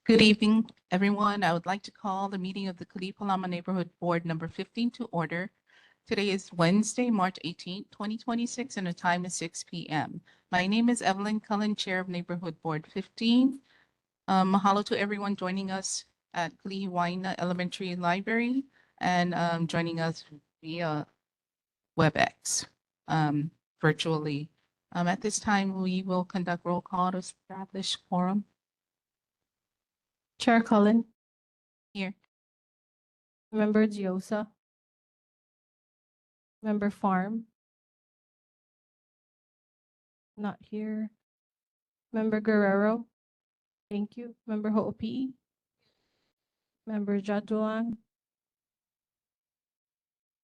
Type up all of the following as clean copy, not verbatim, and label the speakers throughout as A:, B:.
A: Good evening, everyone. I would like to call the meeting of the Kalihi-Pālama Neighborhood Board number 15 to order. Today is Wednesday, March 18th, 2026, and the time is 6 p.m. My name is Evelyn Cullen, Chair of Neighborhood Board 15. Mahalo to everyone joining us at Kalihi-Waina Elementary Library and joining us via WebEx virtually. At this time, we will conduct roll call to establish quorum.
B: Chair Cullen.
A: Here.
B: Member Giosa. Member Farm. Not here. Member Guerrero. Thank you. Member Ho'opi'i. Member Jadulang.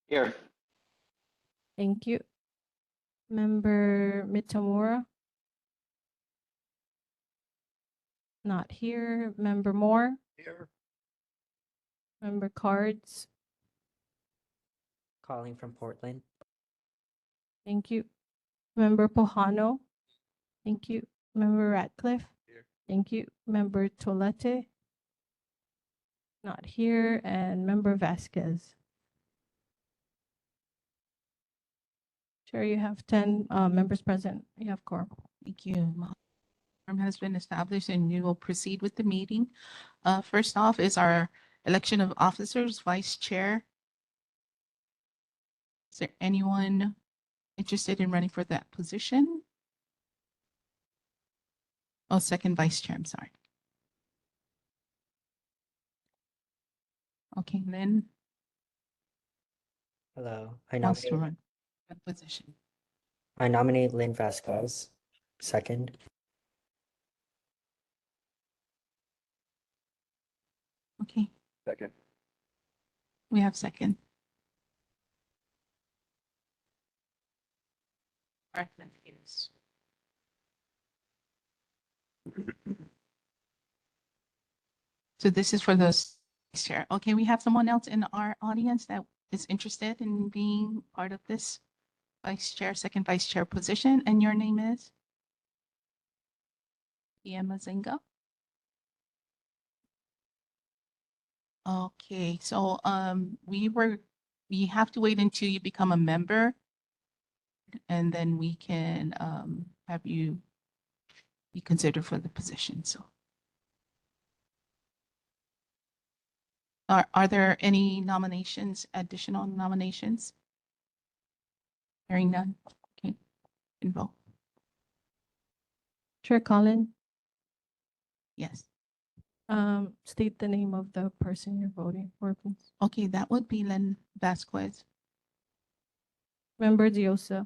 C: Here.
B: Thank you. Member Mitamura. Not here. Member Moore.
C: Here.
B: Member Cards.
C: Calling from Portland.
B: Thank you. Member Pohano. Thank you. Member Ratcliffe.
C: Here.
B: Thank you. Member Tolete. Not here. And Member Vasquez. Chair, you have 10 members present. You have quorum.
A: Thank you. Quorum has been established and we will proceed with the meeting. First off is our election of officers, vice chair. Is there anyone interested in running for that position? Oh, second vice chair, I'm sorry. Okay, Lynn
C: Hello.
A: wants to run that position.
C: I nominate Lynn Vasquez. Second.
A: Okay,
C: Second.
A: we have second. All right, then, yes. So this is for the vice chair. Okay, we have someone else in our audience that is interested in being part of this vice chair, second vice chair position, and your name is? Mazinga. Okay, so we have to wait until you become a member, and then we can have you be considered for the position. So, are there any nominations, additional nominations? Hearing none. Okay, and vote.
B: Chair Cullen.
A: Yes.
B: State the name of the person you're voting for, please.
A: Okay, that would be Lynn Vasquez.
B: Member Diosa.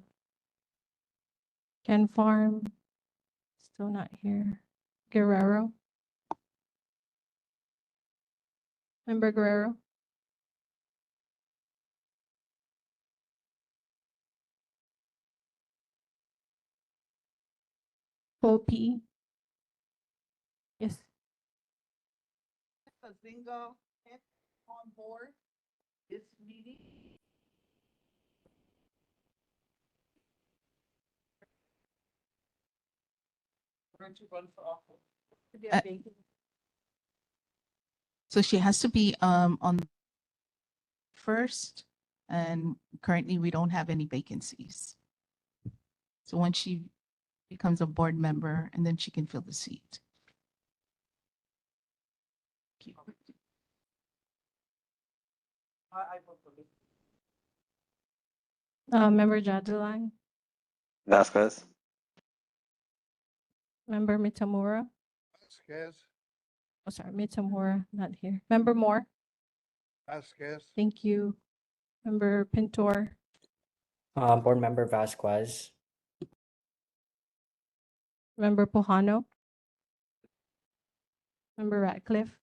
B: Ken Farm. Still not here. Guerrero. Member Guerrero. Ho'opi'i. Yes.
A: Zinga on board this meeting. To run for office. So she has to be on first, and currently we don't have any vacancies. So once she becomes a board member, and then she can fill the seat.
B: Member Jadulang.
D: Vasquez.
B: Member Mitamura.
D: Vasquez.
B: Oh, sorry, Mitamura, not here. Member Moore.
D: Vasquez.
B: Thank you. Member Pintor.
C: Board member Vasquez.
B: Member Pohano. Member Ratcliffe.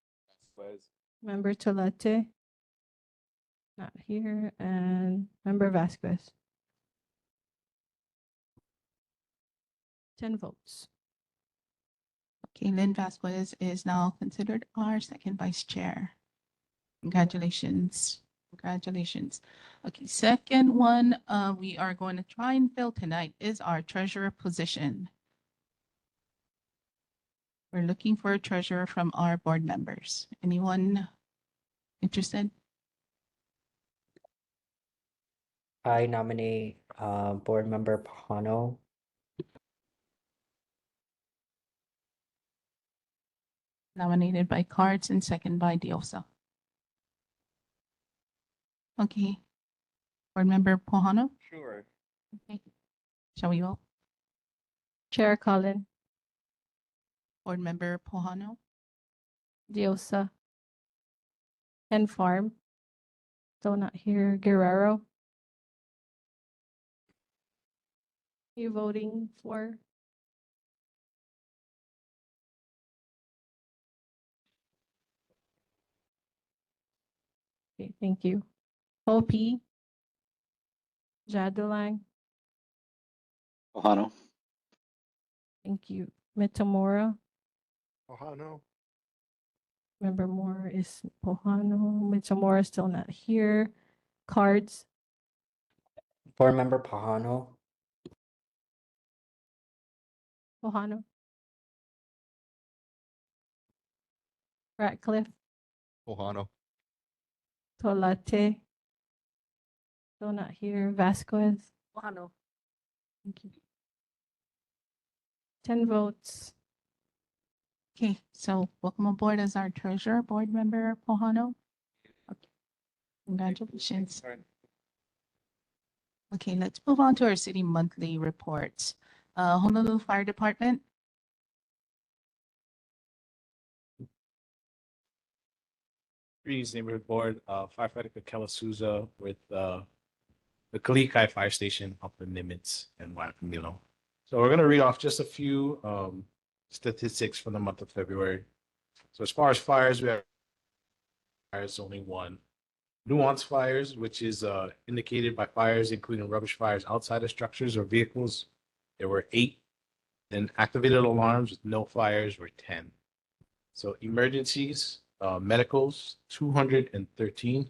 D: Vasquez.
B: Member Tolete. Not here. And Member Vasquez. 10 votes.
A: Okay, Lynn Vasquez is now considered our second vice chair. Congratulations. Congratulations. Okay, second one we are going to try and fill tonight is our treasurer position. We're looking for a treasurer from our board members. Anyone interested?
C: I nominate Board Member Pahano.
A: Nominated by Cards and second by Diosa. Okay. Board Member Pohano,
D: Sure.
A: okay. Shall we vote?
B: Chair Collin,
A: Board Member Pohano,
B: Diosa. Ken Farm. Still not here. Guerrero. You voting for? Okay, thank you. Hopi. Jadulang,
D: Ohano.
B: thank you. Mitamora,
D: Ohano.
B: Member Moore is Pohano. Mitamora still not here. Cards,
C: Board Member Pahano.
B: Pohano. Ratcliffe,
D: Ohano.
B: Tolate. Still not here. Vasquez. Pohano. Thank you. 10 votes.
A: okay, so welcome aboard as our treasurer, Board Member Pohano. Okay. Congratulations. Okay, let's move on to our city monthly reports. Honolulu Fire Department,
E: Greetings, neighborhood board, firefighter Kakela Souza with the Kalihi Fire Station up in Nimitz and Waikimilo. So we're gonna read off just a few statistics for the month of February. So as far as fires, we have fires only one. Nuance fires, which is indicated by fires including rubbish fires outside of structures or vehicles, there were 8. Then activated alarms with no fires were 10. So emergencies, medicals, 213.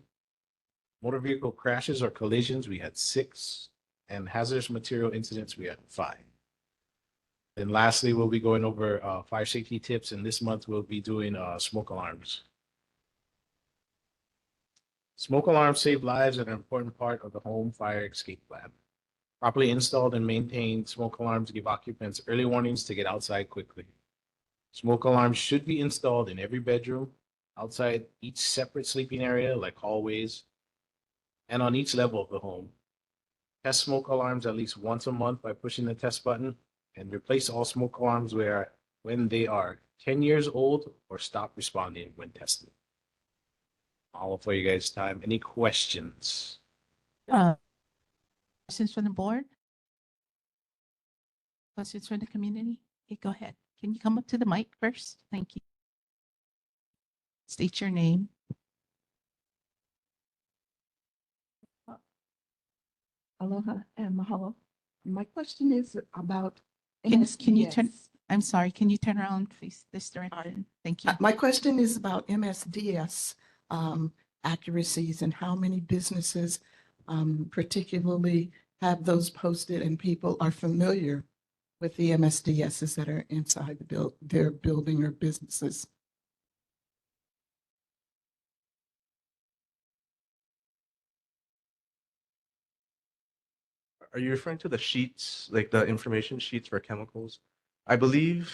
E: Motor vehicle crashes or collisions, we had 6. And hazardous material incidents, we had 5. And lastly, we'll be going over fire safety tips. And this month, we'll be doing smoke alarms. Smoke alarms save lives and are an important part of the home fire escape plan. Properly installed and maintained smoke alarms give occupants early warnings to get outside quickly. Smoke alarms should be installed in every bedroom, outside each separate sleeping area like hallways, and on each level of the home. Test smoke alarms at least once a month by pushing the test button, and replace all smoke alarms when they are 10 years old or stop responding when tested. All for you guys' time. Any questions?
A: questions from the board? Questions from the community? Okay, go ahead. Can you come up to the mic first? Thank you. State your name.
F: Aloha and mahalo. My question is about
A: Can you turn,
F: MSDS.
A: I'm sorry, can you turn around, face this direction? Thank you.
F: My question is about MSDS accuracies and how many businesses particularly have those posted and people are familiar with the MSDSs that are inside their building or businesses.
G: Are you referring to the sheets, like the information sheets for chemicals? I believe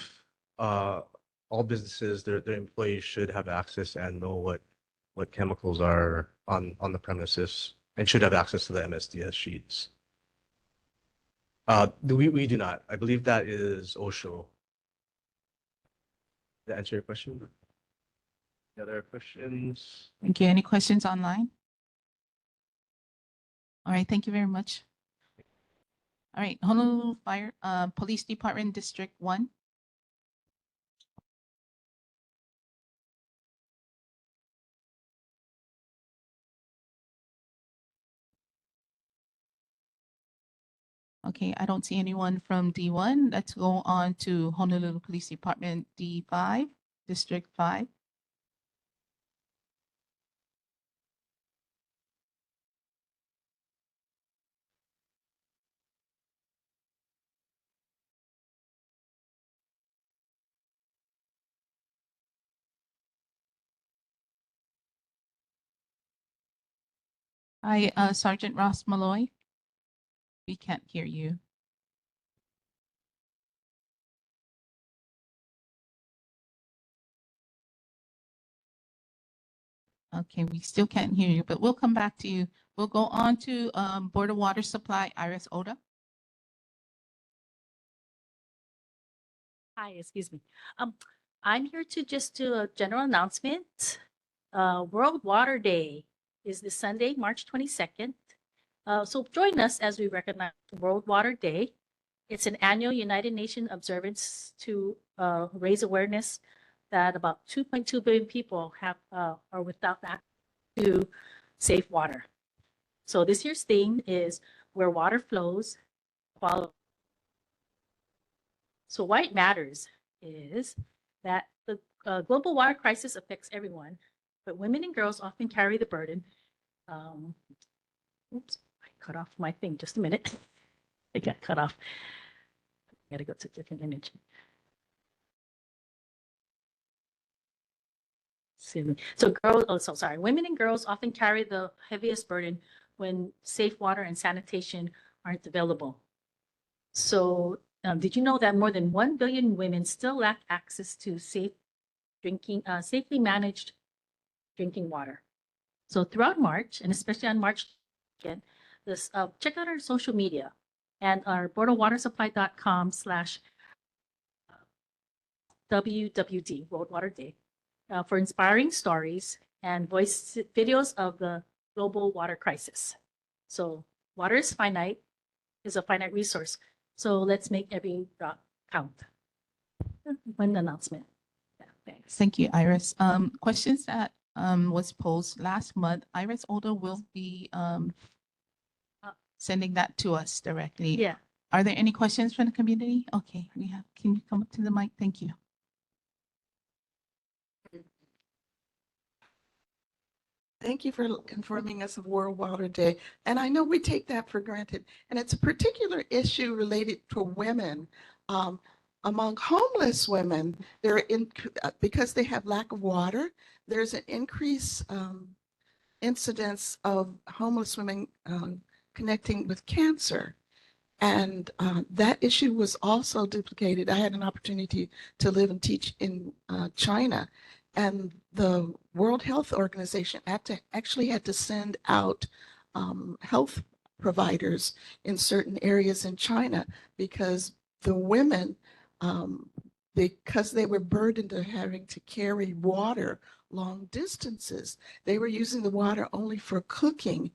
G: all businesses, their employees should have access and know what chemicals are on the premises and should have access to the MSDS sheets. We do not. I believe that is OSHO. Did that answer your question? Any other questions?
A: Thank you. Any questions online? All right, thank you very much. All right, Honolulu Fire, Police Department, District 1. Okay, I don't see anyone from D1. Let's go on to Honolulu Police Department, D5, District 5. Hi, Sergeant Ross Malloy. We can't hear you. Okay, we still can't hear you, but we'll come back to you. We'll go on to Board of Water Supply, Iris Oda.
H: Hi, excuse me. I'm here to just do a general announcement. World Water Day is this Sunday, March 22nd. So join us as we recognize World Water Day. It's an annual United Nations observance to raise awareness that about 2.2 billion people are without access to safe water. So this year's theme is where water flows, follow. So why it matters is that the global water crisis affects everyone, but women and girls often carry the burden. Oops, I cut off my thing. Just a minute. It got cut off. I gotta go to a different image. So women and girls often carry the heaviest burden when safe water and sanitation aren't available. So did you know that more than 1 billion women still lack access to safely managed drinking water? So throughout March, and especially on March 2nd, check out our social media and our boardofwatersupply.com/WWD, World Water Day, for inspiring stories and voice videos of the global water crisis. So water is a finite resource. So let's make every drop count. One announcement. Yeah, thanks.
A: Thank you, Iris. Questions that was posed last month, Iris Oda will be sending that to us directly.
H: Yeah.
A: Are there any questions from the community? Okay, can you come up to the mic? Thank you.
F: Thank you for informing us of World Water Day. And I know we take that for granted. And it's a particular issue related to women. Among homeless women, because they have lack of water, there's an increased incidence of homeless women connecting with cancer. And that issue was also duplicated. I had an opportunity to live and teach in China. And the World Health Organization actually had to send out health providers in certain areas in China because the women, because they were burdened to having to carry water long distances, they were using the water only for cooking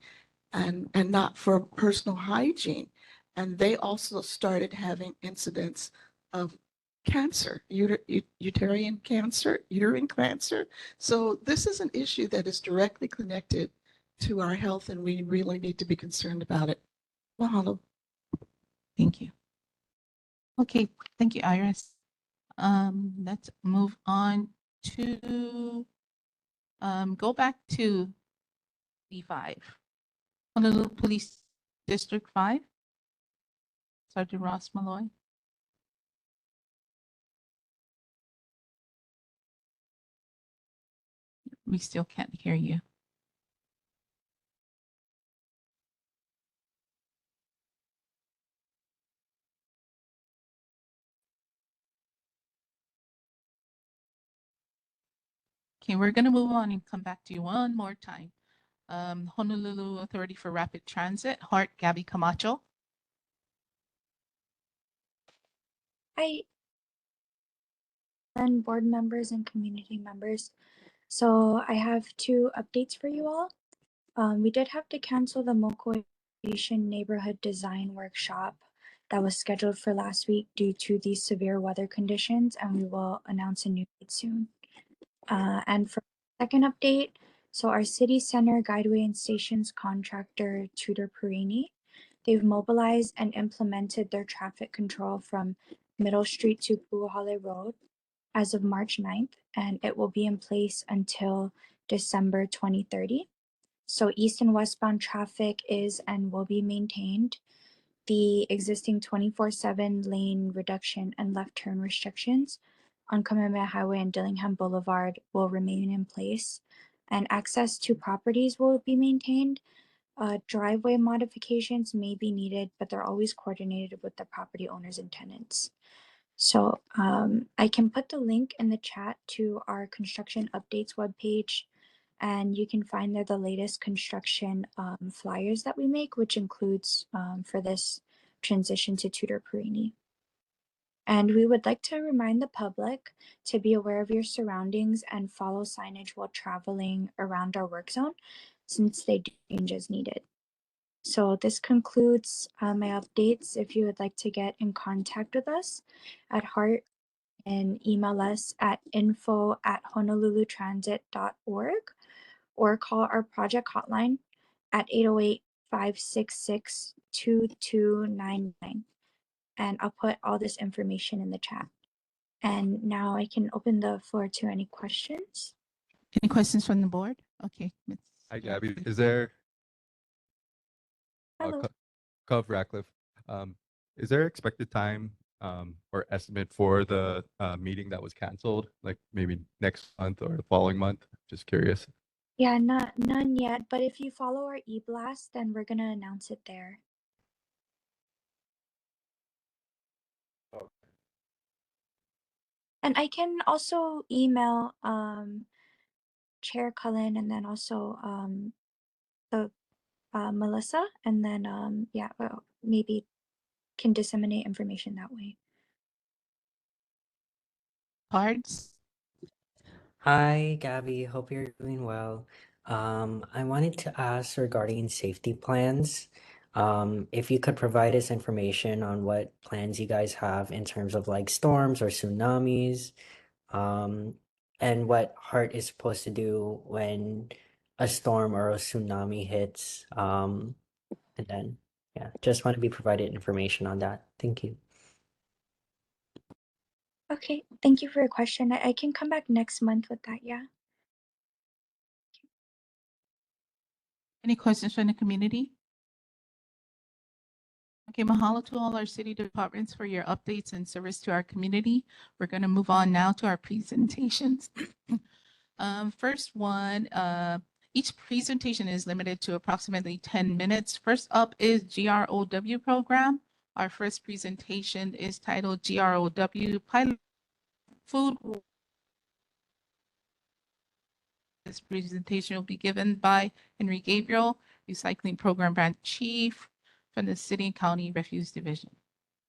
F: and not for personal hygiene. And they also started having incidents of cancer, uterine cancer. So this is an issue that is directly connected to our health, and we really need to be concerned about it. Mahalo.
A: Thank you. Okay, thank you, Iris. Let's move on to go back to B5. Honolulu Police District 5. Sergeant Ross Malloy. We still can't hear you. Okay, we're going to move on and come back to you one more time. Honolulu Authority for Rapid Transit, Hart Gabby Camacho.
I: Hi, and board members and community members. So I have two updates for you all. We did have to cancel the Mokoe Station neighborhood design workshop that was scheduled for last week due to these severe weather conditions, and we will announce a new date soon. And for the second update, so our city center guideway and stations contractor Tudor Perini, they've mobilized and implemented their traffic control from Middle Street to Puahale Road as of March 9th, and it will be in place until December 2030. So east and westbound traffic is and will be maintained. The existing 24/7 lane reduction and left turn restrictions on Kamehameha Highway and Dillingham Boulevard will remain in place, and access to properties will be maintained. Driveway modifications may be needed, but they're always coordinated with the property owners and tenants. So I can put the link in the chat to our construction updates webpage, and you can find there the latest construction flyers that we make, which includes for this transition to Tudor Perini. And we would like to remind the public to be aware of your surroundings and follow signage while traveling around our work zone, since they do change as needed. So this concludes my updates. If you would like to get in contact with us at Heart, and email us at info@honolulutransit.org or call our project hotline at 808-566-2299. And I'll put all this information in the chat. And now I can open the floor to any questions.
A: Any questions from the board? Okay.
J: Hi, Gabby. Is there
I: Hello.
J: Cove Ratcliffe? Is there expected time or estimate for the meeting that was canceled, like maybe next month or the following month? Just curious.
I: Yeah, none yet. But if you follow our e-blast, then we're gonna announce it there. And I can also email Chair Cullen and then also the Melissa, and then yeah, maybe can disseminate information that way.
A: Cards?
C: Hi, Gabby. Hope you're doing well. I wanted to ask regarding safety plans. If you could provide us information on what plans you guys have in terms of like storms or tsunamis, and what Heart is supposed to do when a storm or a tsunami hits. And then, yeah, just want to be provided information on that. Thank you.
I: Okay, thank you for your question. I can come back next month with that, yeah.
A: Any questions from the community? Okay, mahalo to all our city departments for your updates and service to our community. We're going to move on now to our presentations. First one, each presentation is limited to approximately 10 minutes. First up is GROW program. Our first presentation is titled GROW Pilot Food. This presentation will be given by Henry Gabriel, Recycling Program Branch Chief from the City and County Refuse Division.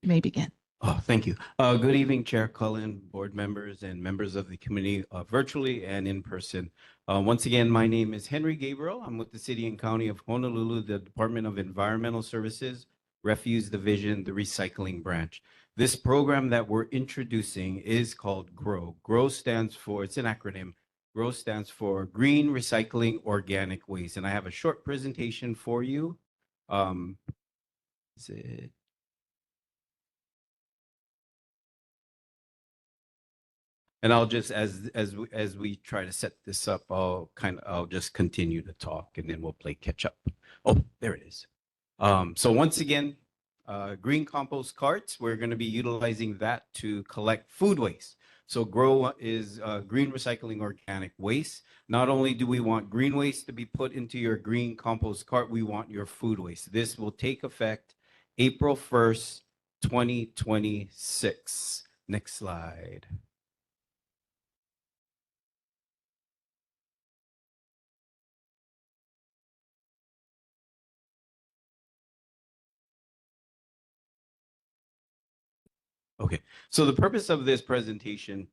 A: You may begin.
K: Oh, thank you. Good evening, Chair Cullen, board members, and members of the community, virtually and in person. Once again, my name is Henry Gabriel. I'm with the City and County of Honolulu, the Department of Environmental Services, Refuse Division, the Recycling Branch. This program that we're introducing is called GROW. GROW stands for, it's an acronym. GROW stands for Green Recycling Organic Waste. And I have a short presentation for you. Is it? And I'll just, as we try to set this up, I'll just continue to talk and then we'll play catch up. Oh, there it is. So once again, green compost carts, we're going to be utilizing that to collect food waste. So GROW is green recycling organic waste. Not only do we want green waste to be put into your green compost cart, we want your food waste. This will take effect April 1st, 2026. Next slide. Okay, so the purpose of this presentation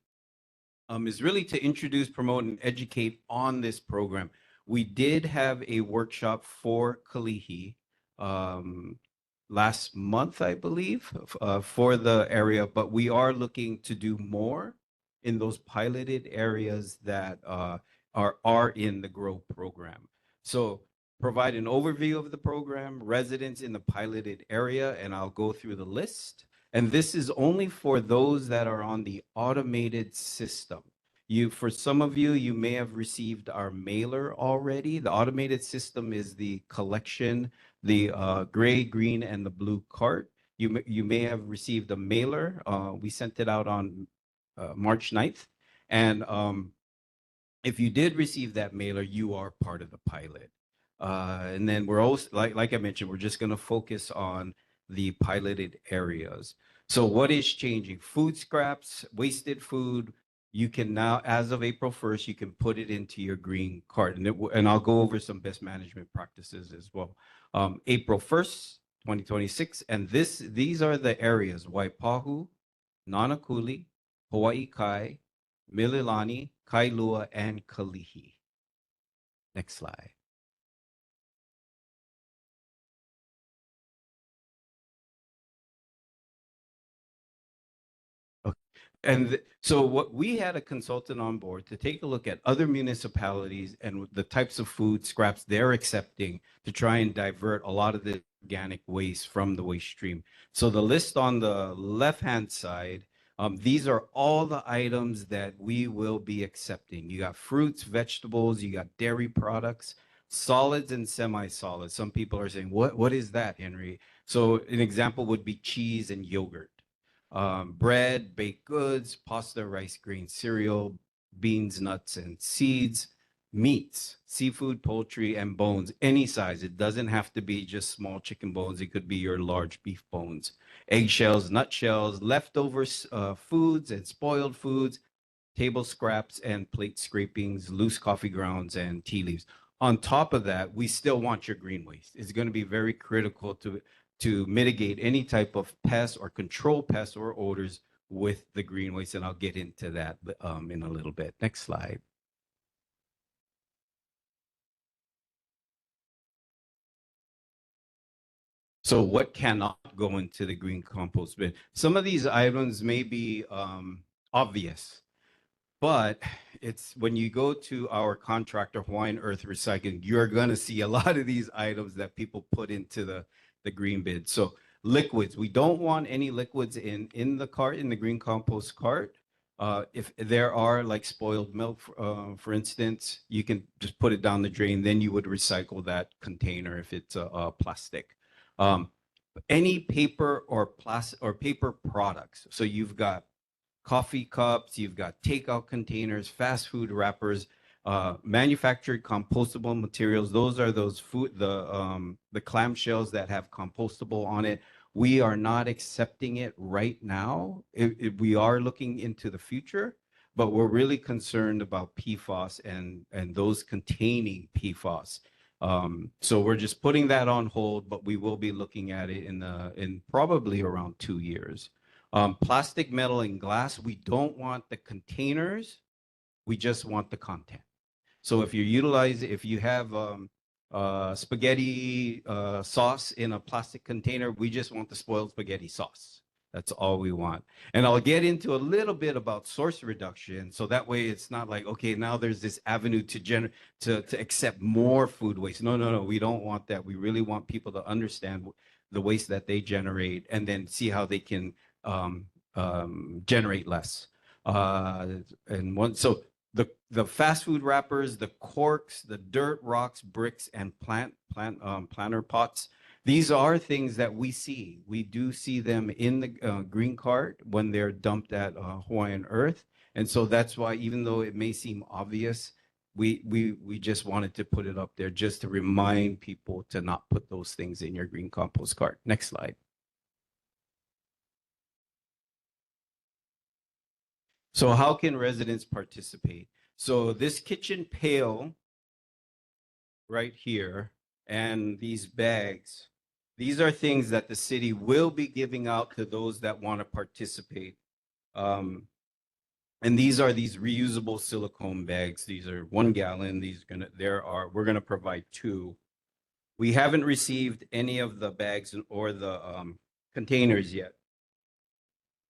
K: is really to introduce, promote, and educate on this program. We did have a workshop for Kalihi last month, I believe, for the area, but we are looking to do more in those piloted areas that are in the GROW program. So provide an overview of the program, residents in the piloted area, and I'll go through the list. And this is only for those that are on the automated system. For some of you, you may have received our mailer already. The automated system is the collection, the gray, green, and the blue cart. You may have received a mailer. We sent it out on March 9th. And if you did receive that mailer, you are part of the pilot. And then we're also, like I mentioned, we're just going to focus on the piloted areas. So what is changing? Food scraps, wasted food, you can now, as of April 1st, you can put it into your green card. And I'll go over some best management practices as well. April 1st, 2026. And these are the areas: Waipahu, Nanakuli, Hawaii Kai, Mililani, Kailua, and Kalihi. Next slide. And so what we had a consultant on board to take a look at other municipalities and the types of food scraps they're accepting to try and divert a lot of the organic waste from the waste stream. So the list on the left-hand side, these are all the items that we will be accepting. You got fruits, vegetables, you got dairy products, solids and semi-solids. Some people are saying, what is that, Henry? So an example would be cheese and yogurt. Bread, baked goods, pasta, rice, grain, cereal, beans, nuts, and seeds, meats, seafood, poultry, and bones, any size. It doesn't have to be just small chicken bones. It could be your large beef bones, eggshells, nutshells, leftovers, foods and spoiled foods, table scraps and plate scrapings, loose coffee grounds, and tea leaves. On top of that, we still want your green waste. It's going to be very critical to mitigate any type of pests or control pests or odors with the green waste. And I'll get into that in a little bit. Next slide. So what cannot go into the green compost bin? Some of these items may be obvious, but it's when you go to our contractor, Hawaiian Earth Recycling, you're going to see a lot of these items that people put into the green bin. So liquids, we don't want any liquids in the cart, in the green compost cart. If there are like spoiled milk, for instance, you can just put it down the drain. Then you would recycle that container if it's a plastic. Any paper or plastic or paper products. So you've got coffee cups, you've got takeout containers, fast food wrappers, manufactured compostable materials. Those are those the clamshells that have compostable on it. We are not accepting it right now. We are looking into the future, but we're really concerned about PFAS and those containing PFAS. So we're just putting that on hold, but we will be looking at it in probably around 2 years. Plastic, metal, and glass, we don't want the containers. We just want the content. So if you have spaghetti sauce in a plastic container, we just want the spoiled spaghetti sauce. That's all we want. And I'll get into a little bit about source reduction. So that way it's not like, okay, now there's this avenue to accept more food waste. No, we don't want that. We really want people to understand the waste that they generate and then see how they can generate less. So the fast food wrappers, the corks, the dirt, rocks, bricks, and planter pots. These are things that we see. We do see them in the green cart when they're dumped at Hawaiian Earth. And so that's why, even though it may seem obvious, we just wanted to put it up there just to remind people to not put those things in your green compost cart. Next slide. So how can residents participate? So this kitchen pail right here and these bags, these are things that the city will be giving out to those that want to participate. And these are these reusable silicone bags. These are 1 gallon. We're gonna provide 2. We haven't received any of the bags or the containers yet.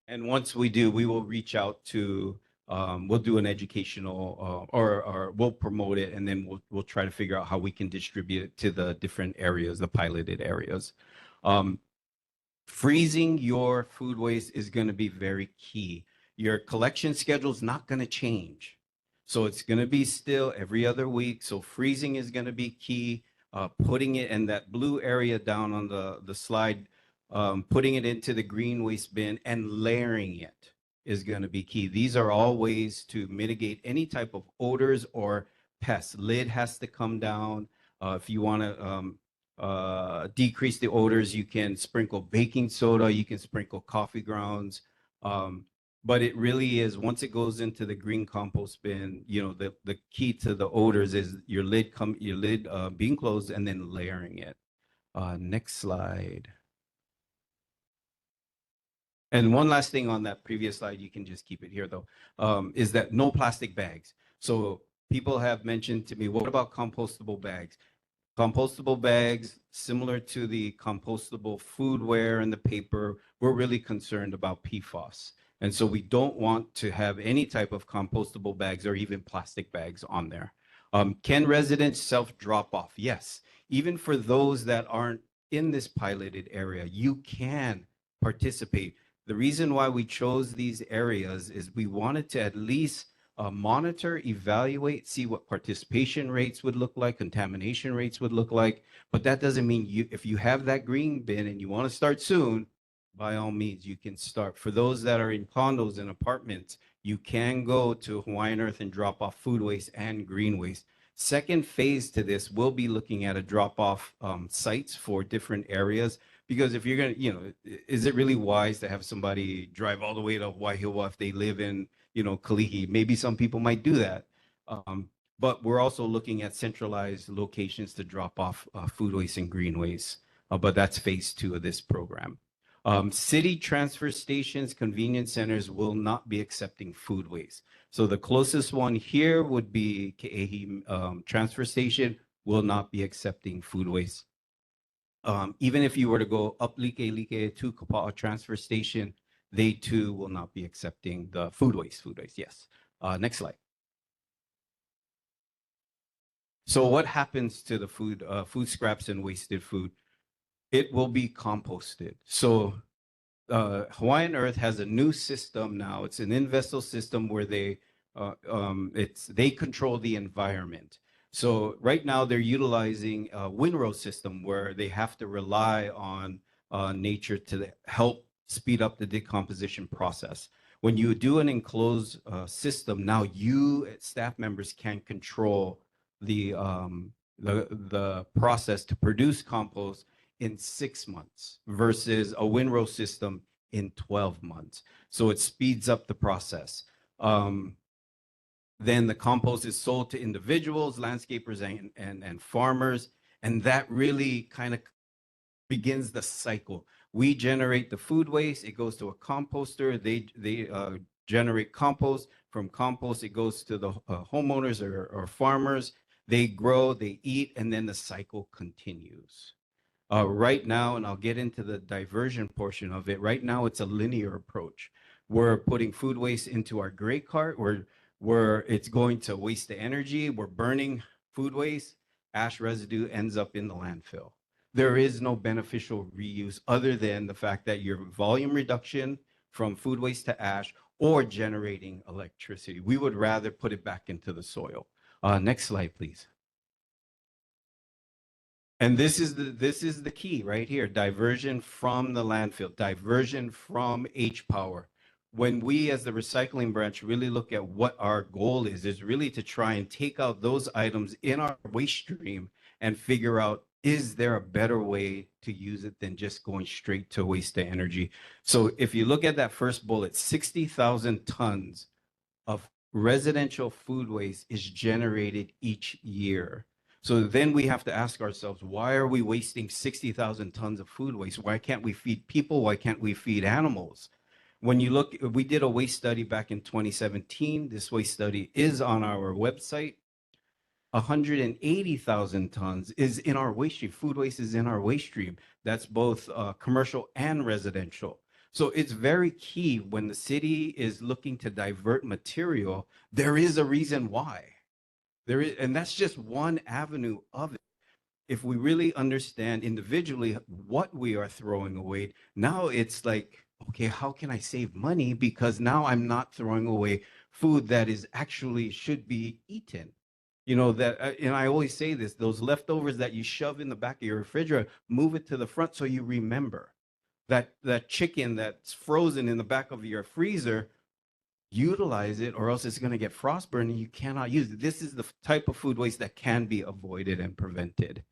K: And once we do, we will reach out to, we'll do an educational or we'll promote it, and then we'll try to figure out how we can distribute it to the different areas, the piloted areas. Freezing your food waste is going to be very key. Your collection schedule is not going to change. So it's going to be still every other week. So freezing is going to be key. Putting it in that blue area down on the slide, putting it into the green waste bin and layering it is going to be key. These are all ways to mitigate any type of odors or pests. Lid has to come down. If you want to decrease the odors, you can sprinkle baking soda, you can sprinkle coffee grounds. But it really is, once it goes into the green compost bin, you know, the key to the odors is your lid being closed and then layering it. Next slide. And one last thing on that previous slide, you can just keep it here though, is that no plastic bags. So people have mentioned to me, what about compostable bags? Compostable bags, similar to the compostable foodware and the paper, we're really concerned about PFAS. And so we don't want to have any type of compostable bags or even plastic bags on there. Can residents self-drop off? Yes. Even for those that aren't in this piloted area, you can participate. The reason why we chose these areas is we wanted to at least monitor, evaluate, see what participation rates would look like, contamination rates would look like. But that doesn't mean if you have that green bin and you want to start soon, by all means, you can start. For those that are in condos and apartments, you can go to Hawaiian Earth and drop off food waste and green waste. Second phase to this, we'll be looking at a drop-off sites for different areas. Because if you're going to, you know, is it really wise to have somebody drive all the way to Waihiwa if they live in, you know, Kalihi? Maybe some people might do that. But we're also looking at centralized locations to drop off food waste and green waste. But that's phase 2 of this program. City transfer stations, convenience centers will not be accepting food waste. So the closest one here would be Ke'ehi transfer station, will not be accepting food waste. Even if you were to go up Like to Kapa'a transfer station, they too will not be accepting the food waste, yes. Next slide. So what happens to the food scraps and wasted food? It will be composted. So Hawaiian Earth has a new system now. It's an in-vessel system where they control the environment. So right now they're utilizing a windrow system where they have to rely on nature to help speed up the decomposition process. When you do an enclosed system, now you staff members can control the process to produce compost in 6 months versus a windrow system in 12 months. So it speeds up the process. Then the compost is sold to individuals, landscapers, and farmers. And that really kind of begins the cycle. We generate the food waste. It goes to a composter. They generate compost. From compost, it goes to the homeowners or farmers. They grow, they eat, and then the cycle continues. Right now, and I'll get into the diversion portion of it, right now it's a linear approach. We're putting food waste into our gray cart where it's going to waste the energy. We're burning food waste. Ash residue ends up in the landfill. There is no beneficial reuse other than the fact that your volume reduction from food waste to ash or generating electricity. We would rather put it back into the soil. Next slide, please. And this is the key right here, diversion from the landfill, diversion from H-Power. When we as the recycling branch really look at what our goal is really to try and take out those items in our waste stream and figure out, is there a better way to use it than just going straight to waste to energy? So if you look at that first bullet, 60,000 tons of residential food waste is generated each year. So then we have to ask ourselves, why are we wasting 60,000 tons of food waste? Why can't we feed people? Why can't we feed animals? When you look, we did a waste study back in 2017. This waste study is on our website. 180,000 tons is in our waste stream. Food waste is in our waste stream. That's both commercial and residential. So it's very key when the city is looking to divert material, there is a reason why. There is, and that's just one avenue of it. If we really understand individually what we are throwing away, now it's like, okay, how can I save money? Because now I'm not throwing away food that is actually should be eaten. You know, that, and I always say this, those leftovers that you shove in the back of your refrigerator, move it to the front so you remember. That chicken that's frozen in the back of your freezer, utilize it, or else it's going to get frostburn and you cannot use it. This is the type of food waste that can be avoided and prevented.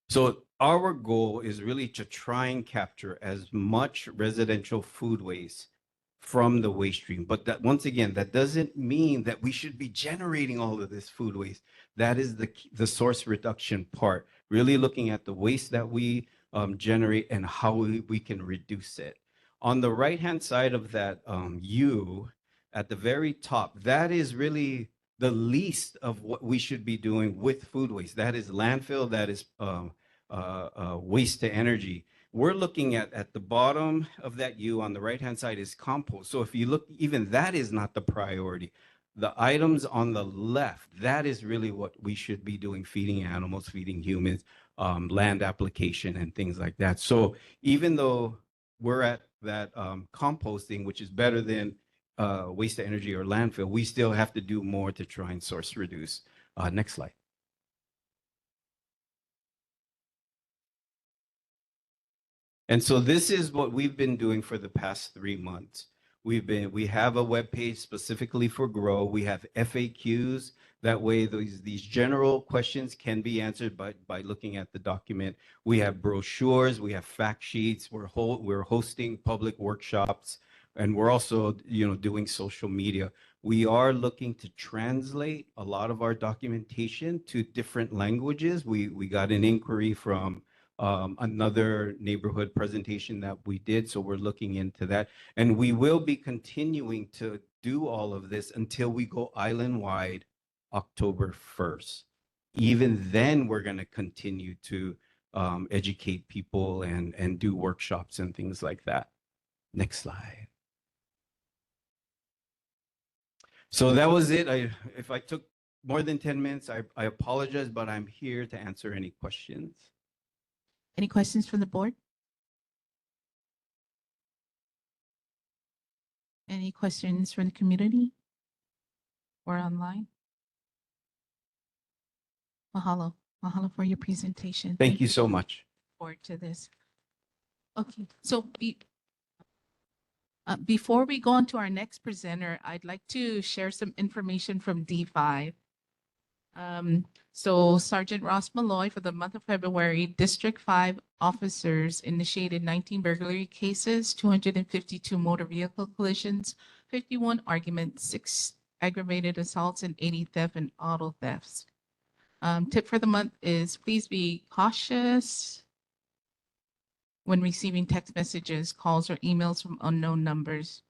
K: So our goal is really to try and capture as much residential food waste from the waste stream. But that, once again, that doesn't mean that we should be generating all of this food waste. That is the source reduction part, really looking at the waste that we generate and how we can reduce it. On the right-hand side of that U, at the very top, that is really the least of what we should be doing with food waste. That is landfill, that is waste to energy. We're looking at the bottom of that U on the right-hand side is compost. So if you look, even that is not the priority. The items on the left, that is really what we should be doing, feeding animals, feeding humans, land application and things like that. So even though we're at that composting, which is better than waste to energy or landfill, we still have to do more to try and source reduce. Next slide. And so this is what we've been doing for the past 3 months. We have a web page specifically for grow. We have FAQs. That way, these general questions can be answered by looking at the document. We have brochures. We have fact sheets. We're hosting public workshops, and we're also doing social media. We are looking to translate a lot of our documentation to different languages. We got an inquiry from another neighborhood presentation that we did. So we're looking into that. And we will be continuing to do all of this until we go island-wide October 1st. Even then, we're going to continue to educate people and do workshops and things like that. Next slide. So that was it. If I took more than 10 minutes, I apologize, but I'm here to answer any questions.
A: Any questions from the board? Any questions from the community or online? Mahalo. Mahalo for your presentation.
K: Thank you so much.
A: Forward to this. Okay, so before we go on to our next presenter, I'd like to share some information from D5. So Sergeant Ross Malloy, for the month of February, District 5 officers initiated 19 burglary cases, 252 motor vehicle collisions, 51 arguments, 6 aggravated assaults, and 80 theft and auto thefts. Tip for the month is please be cautious when receiving text messages, calls, or emails from unknown numbers.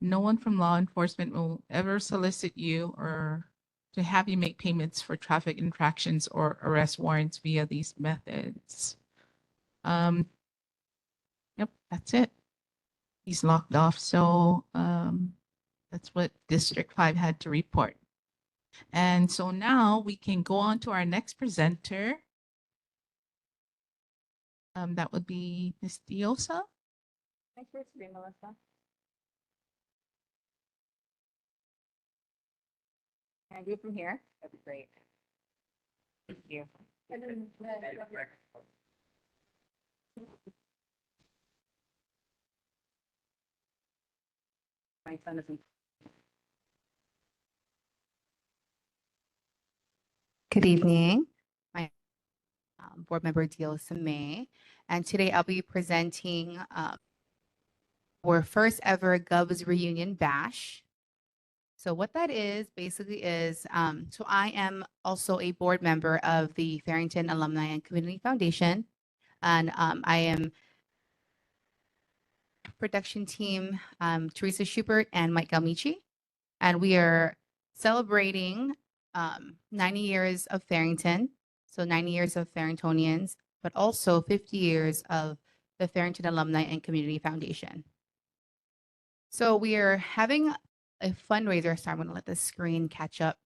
A: No one from law enforcement will ever solicit you or to have you make payments for traffic infractions or arrest warrants via these methods. Yep, that's it. He's locked off. So that's what District 5 had to report. And so now we can go on to our next presenter. That would be Ms. Diosa.
H: Thanks for screen, Melissa. Can I do it from here? That'd be great. Thank you. My son is in.
L: Good evening. My board member Diosa May, and today I'll be presenting our first ever Govs Reunion Bash. So what that is basically is, so I am also a board member of the Farrington Alumni and Community Foundation, and I am production team Teresa Schubert and Mike Galmici, and we are celebrating 90 years of Farrington, so 90 years of Farringtonians, but also 50 years of the Farrington Alumni and Community Foundation. So we are having a fundraiser. So I'm going to let the screen catch up.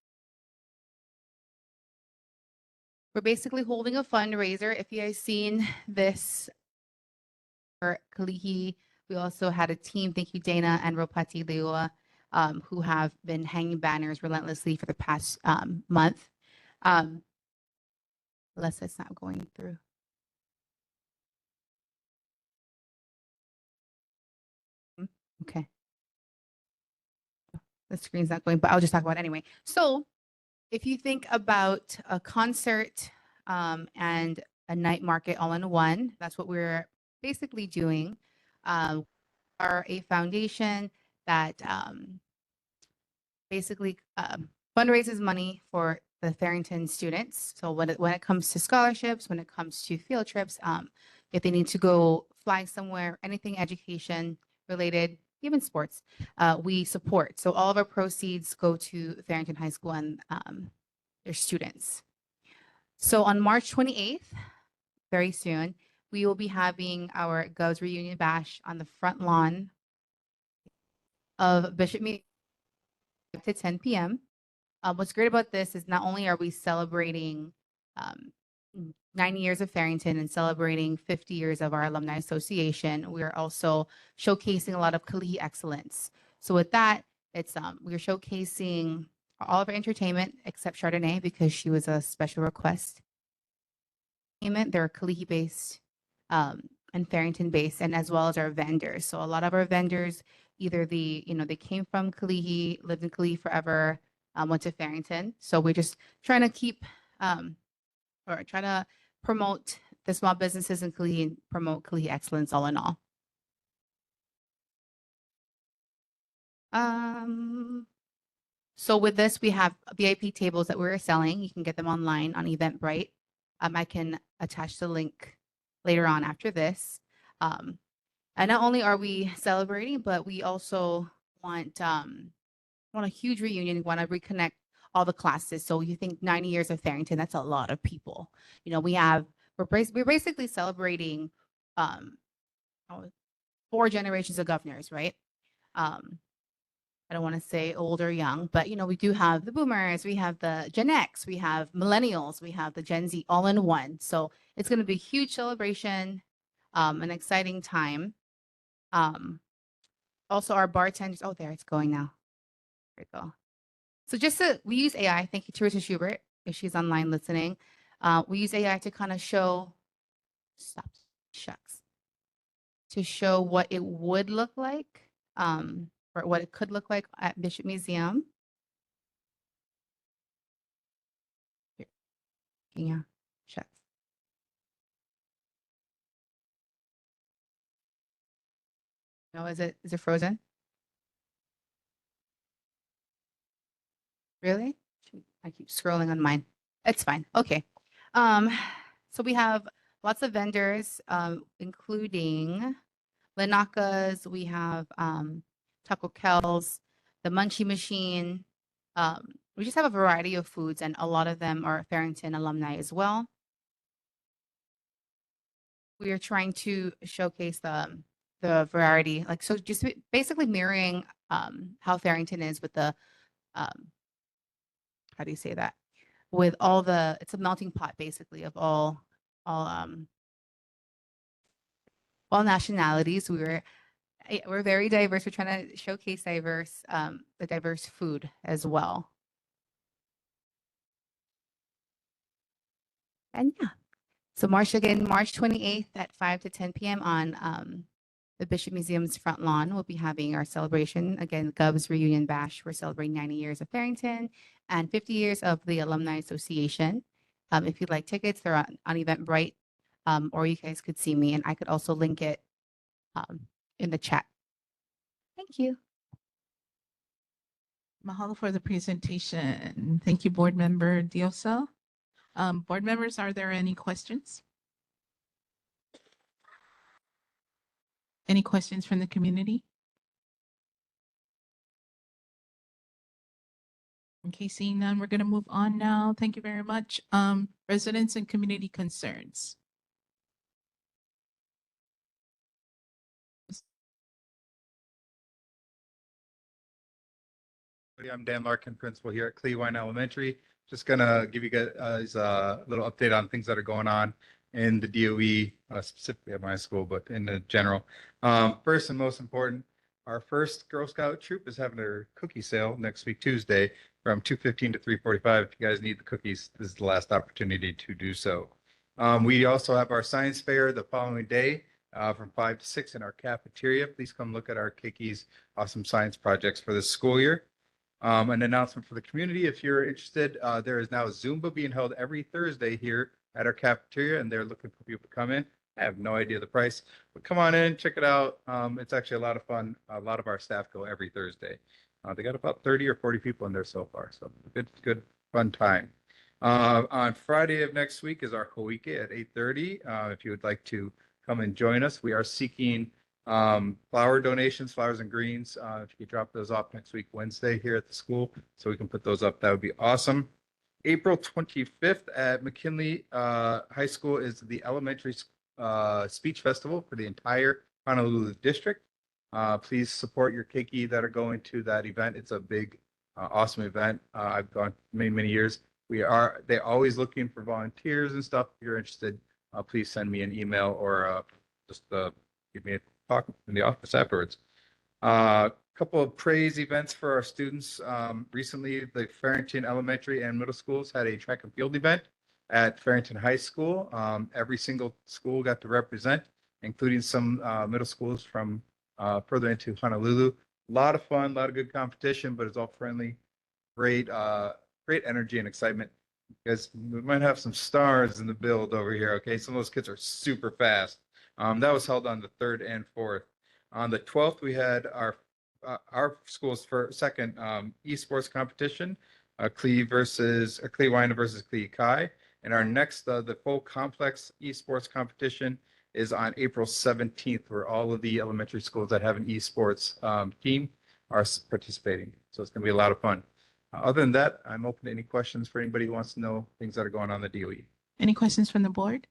L: We're basically holding a fundraiser. If you guys seen this for Kalihi, we also had a team. Thank you, Dana and Ropati Leoa, who have been hanging banners relentlessly for the past month. Unless it's not going through. Okay. the screen's not going, but I'll just talk about it anyway. So if you think about a concert and a night market all in one, that's what we're basically doing. Are a foundation that basically fundraises money for the Farrington students. So when it comes to scholarships, when it comes to field trips, if they need to go fly somewhere, anything education related, even sports, we support. So all of our proceeds go to Farrington High School and their students. So on March 28th, very soon, we will be having our Govs Reunion Bash on the front lawn of Bishop Museum to 10 p.m. What's great about this is not only are we celebrating 90 years of Farrington and celebrating 50 years of our Alumni Association, we are also showcasing a lot of Kalihi excellence. So with that, it's we're showcasing all of our entertainment except Chardonnay because she was a special request. They're Kalihi based and Farrington based, and as well as our vendors. So a lot of our vendors, either they came from Kalihi, lived in Kalihi forever, went to Farrington. So we're just trying to keep or try to promote the small businesses in Kalihi and promote Kalihi excellence all in all. So with this, we have VIP tables that we're selling. You can get them online on Eventbrite. I can attach the link later on after this. And not only are we celebrating, but we also want a huge reunion. We want to reconnect all the classes. So you think 90 years of Farrington, that's a lot of people. You know, we're basically celebrating 4 generations of governors, right? I don't want to say old or young, but we do have the boomers, we have the Gen X, we have millennials, we have the Gen Z all in one. So it's going to be a huge celebration, an exciting time. Also our bartenders, oh, there it's going now. There we go. So we use AI. Thank you, Teresa Schubert, if she's online listening. We use AI to kind of show what it would look like, or what it could look like at Bishop Museum. Yeah, shucks. No, is it frozen? Really? I keep scrolling on mine. It's fine. Okay. So we have lots of vendors, including Lanakas. We have Taco Kells, the Munchie Machine. We just have a variety of foods, and a lot of them are Farrington alumni as well. We are trying to showcase the variety, so just basically mirroring how Farrington is with the how do you say that? With all it's a melting pot basically of all nationalities. We're very diverse. We're trying to showcase the diverse food as well. And yeah, so March 28th at 5 to 10 p.m. on the Bishop Museum's front lawn. We'll be having our celebration. Again, Govs Reunion Bash. We're celebrating 90 years of Farrington and 50 years of the Alumni Association. If you'd like tickets, they're on Eventbrite, or you guys could see me, and I could also link it in the chat. Thank you.
A: Mahalo for the presentation. Thank you, Board Member Diosa. Board members, are there any questions? Any questions from the community? Okay, seeing none, we're going to move on now. Thank you very much. Residents and community concerns.
J: I'm Dan Larkin, principal here at Kalihi-Pālama Elementary. Just gonna give you guys a little update on things that are going on in the DOE, specifically at my school, but in the general. First and most important, our first Girl Scout troop is having their cookie sale next week, Tuesday, from 2:15 to 3:45. If you guys need the cookies, this is the last opportunity to do so. We also have our science fair the following day from 5 to 6 in our cafeteria. Please come look at our Kiki's awesome science projects for this school year. An announcement for the community, if you're interested, there is now a Zumba being held every Thursday here at our cafeteria, and they're looking for people to come in. I have no idea the price, but come on in, check it out. It's actually a lot of fun. A lot of our staff go every Thursday. They got about 30 or 40 people in there so far, so good, fun time. On Friday of next week is our Hoike at 8:30. If you would like to come and join us, we are seeking flower donations, flowers and greens. If you could drop those off next week, Wednesday, here at the school, so we can put those up, that would be awesome. April 25th at McKinley High School is the elementary speech festival for the entire Honolulu district. Please support your keiki that are going to that event. It's a big, awesome event. I've gone many years. They're always looking for volunteers and stuff. If you're interested, please send me an email or just give me a talk in the office afterwards. A couple of praise events for our students. Recently, the Farrington Elementary and Middle Schools had a track and field event at Farrington High School. Every single school got to represent, including some middle schools from further into Honolulu. A lot of fun, a lot of good competition, but it's all friendly. Great energy and excitement, because we might have some stars in the build over here. Okay, some of those kids are super fast. That was held on the 3rd and 4th. On the 12th, we had our school's second esports competition, Kalihi versus Kalihi-Pālama versus Kalihi-Kai. And our next, the full complex esports competition is on April 17th, where all of the elementary schools that have an esports team are participating. So it's going to be a lot of fun. Other than that, I'm open to any questions for anybody who wants to know things that are going on in the DOE.
A: Any questions from the board?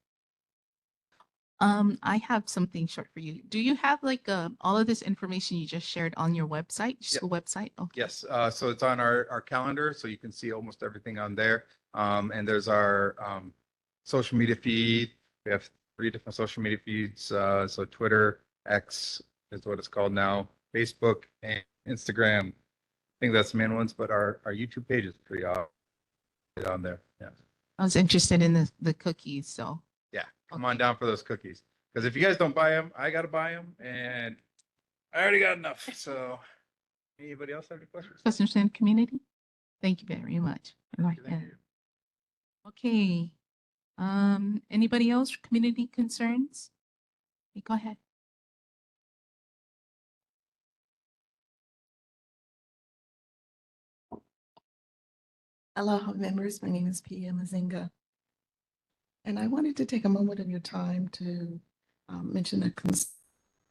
A: I have something short for you. Do you have like all of this information you just shared on your website, school website? Okay.
J: Yes, so it's on our calendar, so you can see almost everything on there. And there's our social media feed. We have 3 different social media feeds. So Twitter, X is what it's called now, Facebook, and Instagram. I think that's the main ones, but our YouTube page is pretty on there. Yeah.
A: I was interested in the cookies, so.
J: Yeah, come on down for those cookies. Because if you guys don't buy them, I got to buy them, and I already got enough. So anybody else have any questions?
A: Questions from the community? Thank you very much.
J: Thank you.
A: Okay. Anybody else, community concerns? Go ahead.
F: Aloha members, my name is P.M. Mazinga. And I wanted to take a moment of your time to mention a concern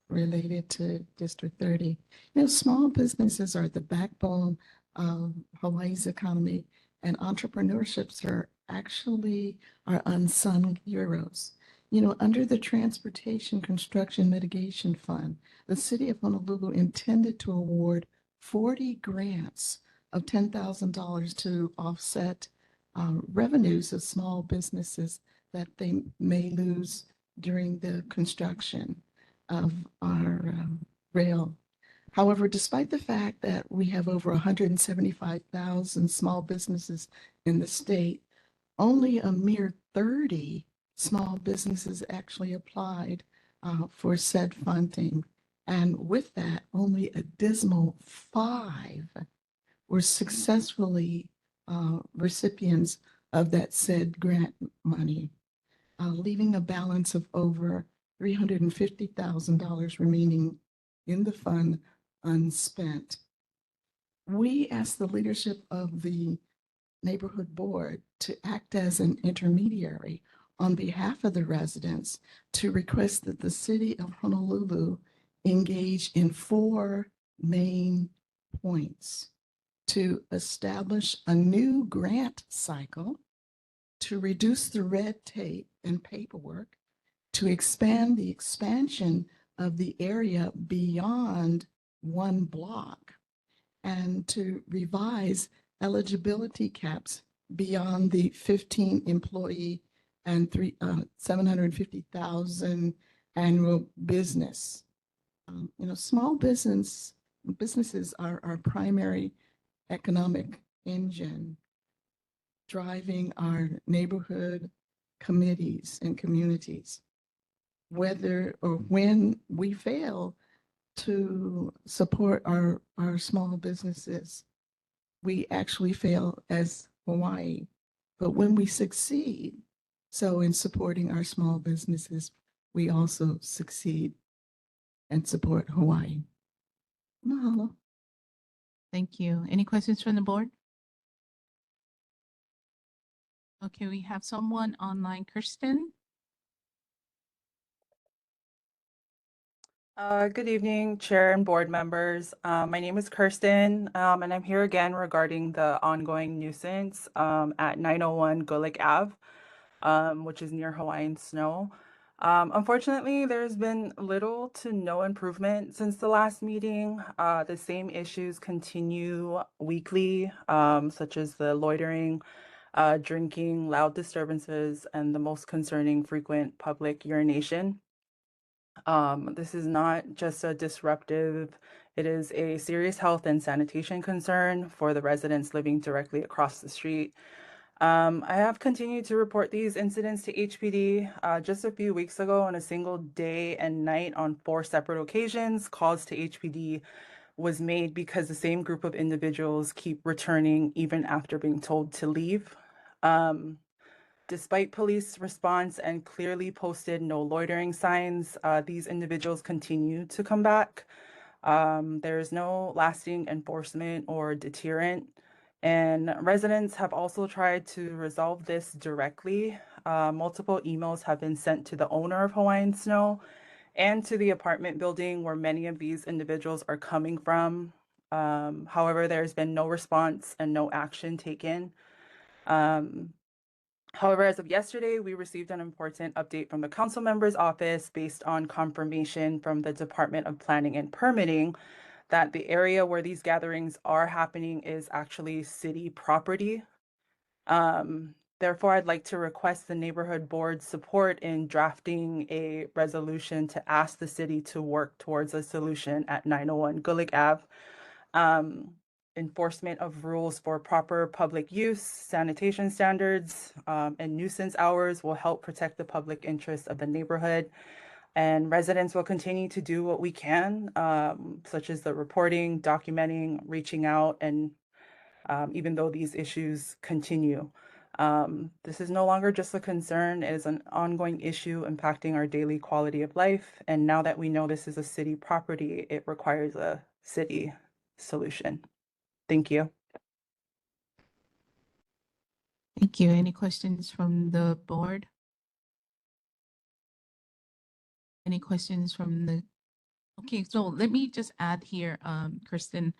F: related to District 30. You know, small businesses are the backbone of Hawaii's economy, and entrepreneurships are actually our unsung heroes. You know, under the Transportation Construction Mitigation Fund, the city of Honolulu intended to award 40 grants of $10,000 to offset revenues of small businesses that they may lose during the construction of our rail. However, despite the fact that we have over 175,000 small businesses in the state, only a mere 30 small businesses actually applied for said funding. And with that, only a dismal 5 were successfully recipients of that said grant money, leaving a balance of over $350,000 remaining in the fund unspent. We asked the leadership of the neighborhood board to act as an intermediary on behalf of the residents to request that the city of Honolulu engage in 4 main points: to establish a new grant cycle, to reduce the red tape and paperwork, to expand the expansion of the area beyond 1 block, and to revise eligibility caps beyond the 15 employee and 750,000 annual business. You know, small businesses are our primary economic engine, driving our neighborhood committees and communities. Whether or when we fail to support our small businesses, we actually fail as Hawaii. But when we succeed, so in supporting our small businesses, we also succeed and support Hawaii. Mahalo.
A: Thank you. Any questions from the board? Okay, we have someone online, Kirsten.
M: Good evening, Chair and board members. My name is Kirsten, and I'm here again regarding the ongoing nuisance at 901 Gulick Ave, which is near Hawaiian Snow. Unfortunately, there's been little to no improvement since the last meeting. The same issues continue weekly, such as the loitering, drinking, loud disturbances, and the most concerning frequent public urination. This is not just a disruptive, it is a serious health and sanitation concern for the residents living directly across the street. I have continued to report these incidents to HPD. Just a few weeks ago, on a single day and night on 4 separate occasions, calls to HPD was made because the same group of individuals keep returning even after being told to leave. Despite police response and clearly posted no loitering signs, these individuals continue to come back. There is no lasting enforcement or deterrent, and residents have also tried to resolve this directly. Multiple emails have been sent to the owner of Hawaiian Snow and to the apartment building where many of these individuals are coming from. However, there's been no response and no action taken. However, as of yesterday, we received an important update from the council member's office based on confirmation from the Department of Planning and Permitting that the area where these gatherings are happening is actually city property. Therefore, I'd like to request the neighborhood board's support in drafting a resolution to ask the city to work towards a solution at 901 Gulick Ave. Enforcement of rules for proper public use, sanitation standards, and nuisance hours will help protect the public interest of the neighborhood. And residents will continue to do what we can, such as the reporting, documenting, reaching out, and even though these issues continue. This is no longer just a concern, it is an ongoing issue impacting our daily quality of life. And now that we know this is a city property, it requires a city solution. Thank you.
A: Thank you. Any questions from the board? Any questions from the, okay, so let me just add here, Kristen,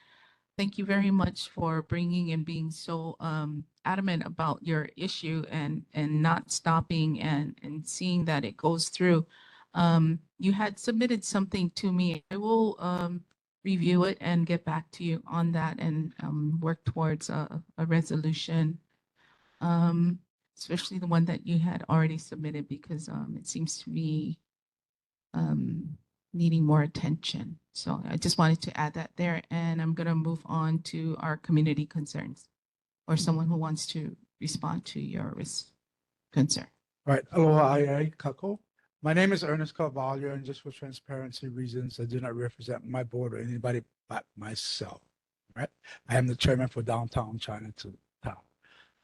A: thank you very much for bringing and being so adamant about your issue and not stopping and seeing that it goes through. You had submitted something to me. I will review it and get back to you on that and work towards a resolution. Especially the one that you had already submitted because it seems to be needing more attention. So I just wanted to add that there, and I'm going to move on to our community concerns or someone who wants to respond to your concern.
N: All right. Aloha, Kako. My name is Ernest Carvalho, and just for transparency reasons, I do not represent my board or anybody but myself. Right? I am the chairman for Downtown Chinatown.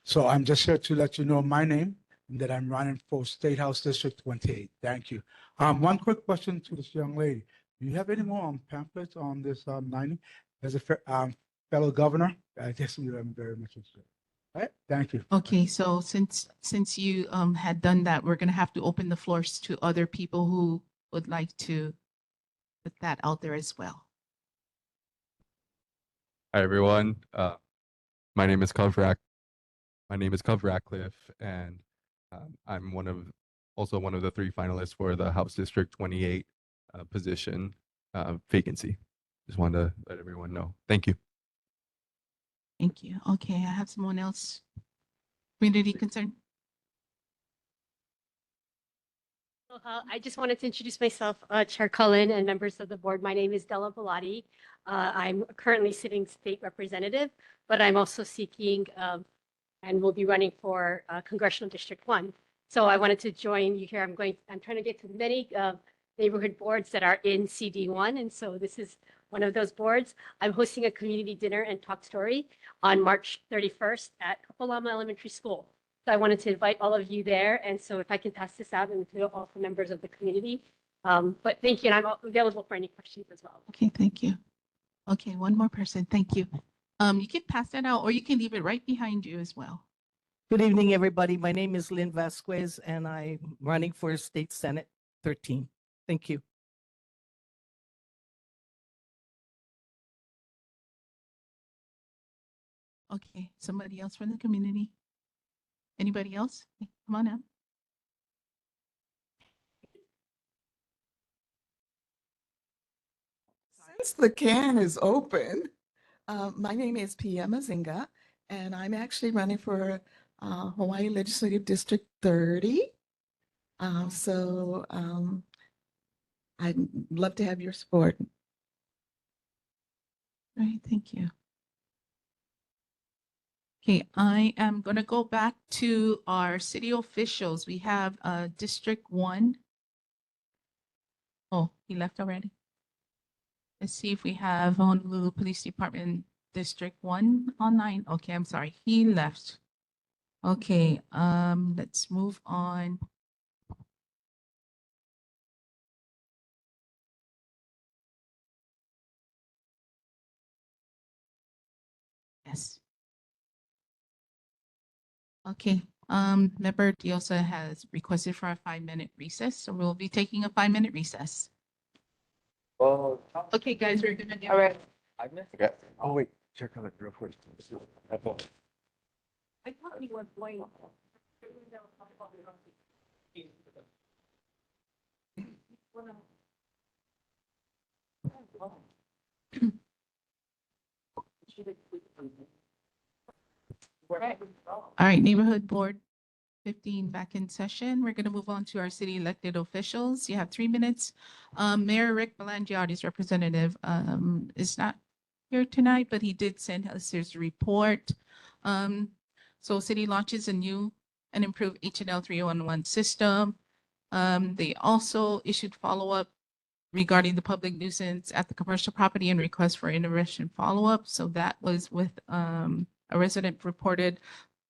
N: So I'm just here to let you know my name and that I'm running for State House District 28. Thank you. One quick question to this young lady. Do you have any more pamphlets on this 90? As a fellow governor, I guess you am very much interested. All right, thank you.
A: Okay, so since you had done that, we're going to have to open the floors to other people who would like to put that out there as well.
D: Hi, everyone. My name is Cov Ratcliffe, and I'm also one of the 3 finalists for the House District 28 position vacancy. Just wanted to let everyone know. Thank you.
A: Thank you. Okay, I have someone else. Community concern.
O: I just wanted to introduce myself, Chair Cullen and members of the board. My name is Della Bellotti. I'm currently sitting state representative, but I'm also seeking and will be running for Congressional District 1. So I wanted to join you here. I'm trying to get to many neighborhood boards that are in CD1. And so this is one of those boards. I'm hosting a community dinner and talk story on March 31st at Kalihi-Pālama Elementary School. So I wanted to invite all of you there. And so if I can pass this out and to all the members of the community. But thank you, and I'm available for any questions as well.
A: Okay, thank you. Okay, one more person. Thank you. You can pass that out or you can leave it right behind you as well.
P: Good evening, everybody. My name is Lynn Vasquez, and I'm running for State Senate 13. Thank you.
A: Okay, somebody else from the community? Anybody else? Come on up.
F: Since the can is open, my name is Pia Mazinga, and I'm actually running for Hawaii Legislative District 30. I'd love to have your support.
A: All right, thank you. Okay, I am going to go back to our city officials. We have District 1. Oh, he left already. Let's see if we have Honolulu Police Department District 1 online. Okay, I'm sorry, he left. Okay, let's move on. Yes. Okay, Member Diosa has requested for a 5-minute recess, so we'll be taking a 5-minute recess.
G: Oh,
A: Okay, guys, we're gonna do.
G: all right. Okay. Oh, wait, check on it real quick.
A: I thought we were going. All right, Neighborhood Board 15 back in session. We're going to move on to our city elected officials. You have 3 minutes. Mayor Rick Belangiotti's representative is not here tonight, but he did send us his report. So city launches a new and improved H&L 311 system. They also issued follow-up regarding the public nuisance at the commercial property and request for intervention follow-up. So that was with a resident reported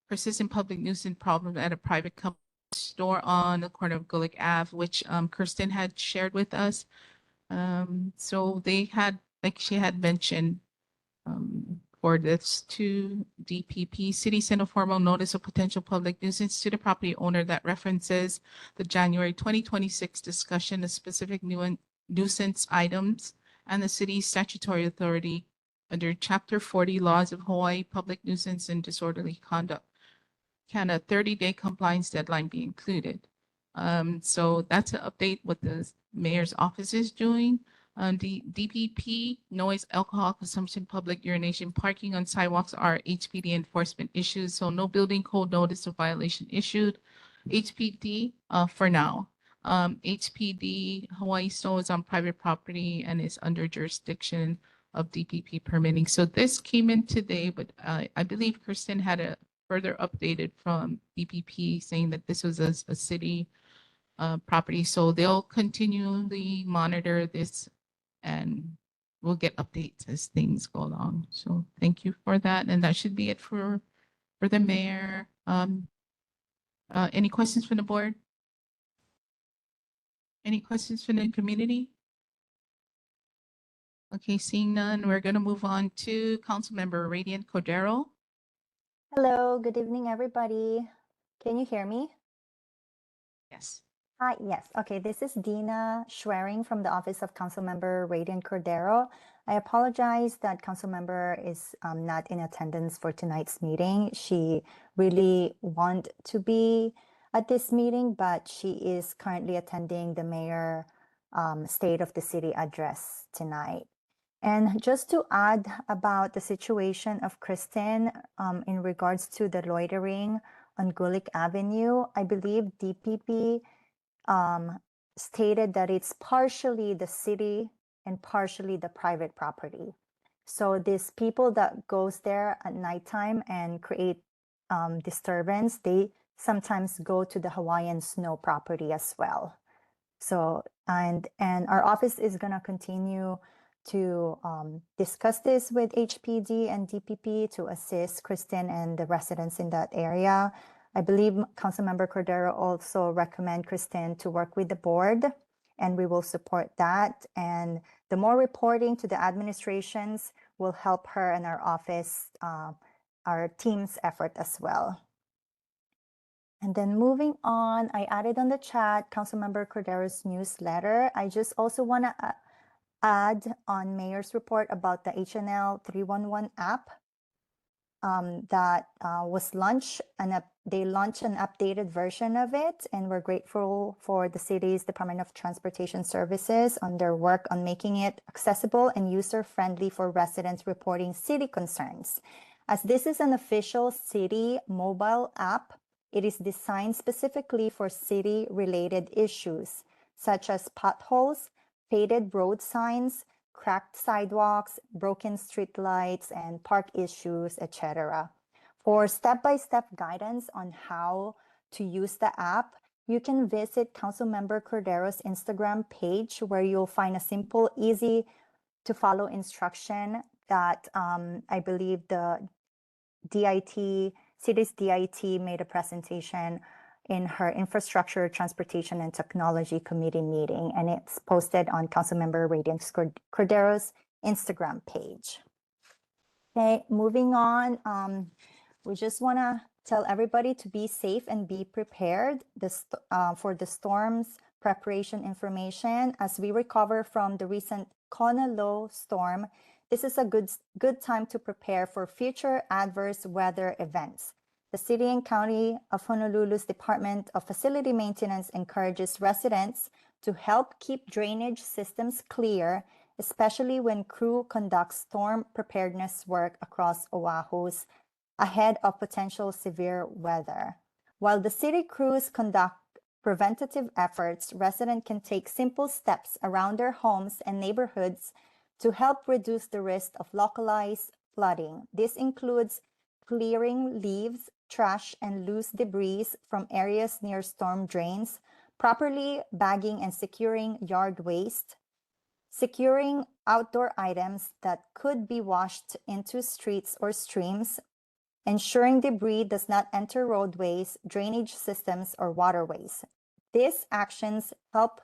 A: persistent public nuisance problem at a private company store on the corner of Gulick Ave, which Kirsten had shared with us. So they had, like she had mentioned, for this to DPP, city sent a formal notice of potential public nuisance to the property owner that references the January 2026 discussion of specific nuisance items and the city's statutory authority under Chapter 40 Laws of Hawaii Public Nuisance and Disorderly Conduct. Can a 30-day compliance deadline be included? So that's an update what the mayor's office is doing. The DPP, noise, alcohol consumption, public urination, parking on sidewalks are HPD enforcement issues. So no building code notice of violation issued. HPD for now. HPD Hawaii Snow is on private property and is under jurisdiction of DPP permitting. So this came in today, but I believe Kirsten had a further updated from DPP saying that this was a city property. So they'll continually monitor this and we'll get updates as things go along. So thank you for that. And that should be it for the mayor. Any questions from the board? Any questions from the community? Okay, seeing none, we're going to move on to Councilmember Radiant Cordero.
Q: Hello, good evening, everybody. Can you hear me?
A: Yes.
Q: Hi, yes. Okay, this is Dina Schwering from the Office of Councilmember Radiant Cordero. I apologize that Councilmember is not in attendance for tonight's meeting. She really want to be at this meeting, but she is currently attending the Mayor State of the City address tonight. And just to add about the situation of Kristen in regards to the loitering on Gulick Avenue, I believe DPP stated that it's partially the city and partially the private property. So these people that goes there at nighttime and create disturbance, they sometimes go to the Hawaiian Snow property as well. So, and our office is gonna continue to discuss this with HPD and DPP to assist Kristen and the residents in that area. I believe Councilmember Cordero also recommend Kristen to work with the board, and we will support that. And the more reporting to the administrations will help her and our office, our team's effort as well. And then moving on, I added on the chat Councilmember Cordero's newsletter. I just also want to add on Mayor's report about the HNL 311 app that was launched, and they launched an updated version of it, and we're grateful for the city's Department of Transportation Services on their work on making it accessible and user-friendly for residents reporting city concerns. As this is an official city mobile app, it is designed specifically for city-related issues, such as potholes, faded road signs, cracked sidewalks, broken street lights, and park issues, etc. For step-by-step guidance on how to use the app, you can visit Councilmember Cordero's Instagram page, where you'll find a simple, easy to follow instruction that I believe the city's DIT made a presentation in her Infrastructure, Transportation, and Technology Committee meeting, and it's posted on Councilmember Radiance Cordero's Instagram page. Okay, moving on, we just want to tell everybody to be safe and be prepared for the storm's preparation information. As we recover from the recent Kona low storm, this is a good time to prepare for future adverse weather events. The City and County of Honolulu's Department of Facility Maintenance encourages residents to help keep drainage systems clear, especially when crew conducts storm preparedness work across Oahu's ahead of potential severe weather. While the city crews conduct preventative efforts, residents can take simple steps around their homes and neighborhoods to help reduce the risk of localized flooding. This includes clearing leaves, trash, and loose debris from areas near storm drains, properly bagging and securing yard waste, securing outdoor items that could be washed into streets or streams, ensuring debris does not enter roadways, drainage systems, or waterways. These actions help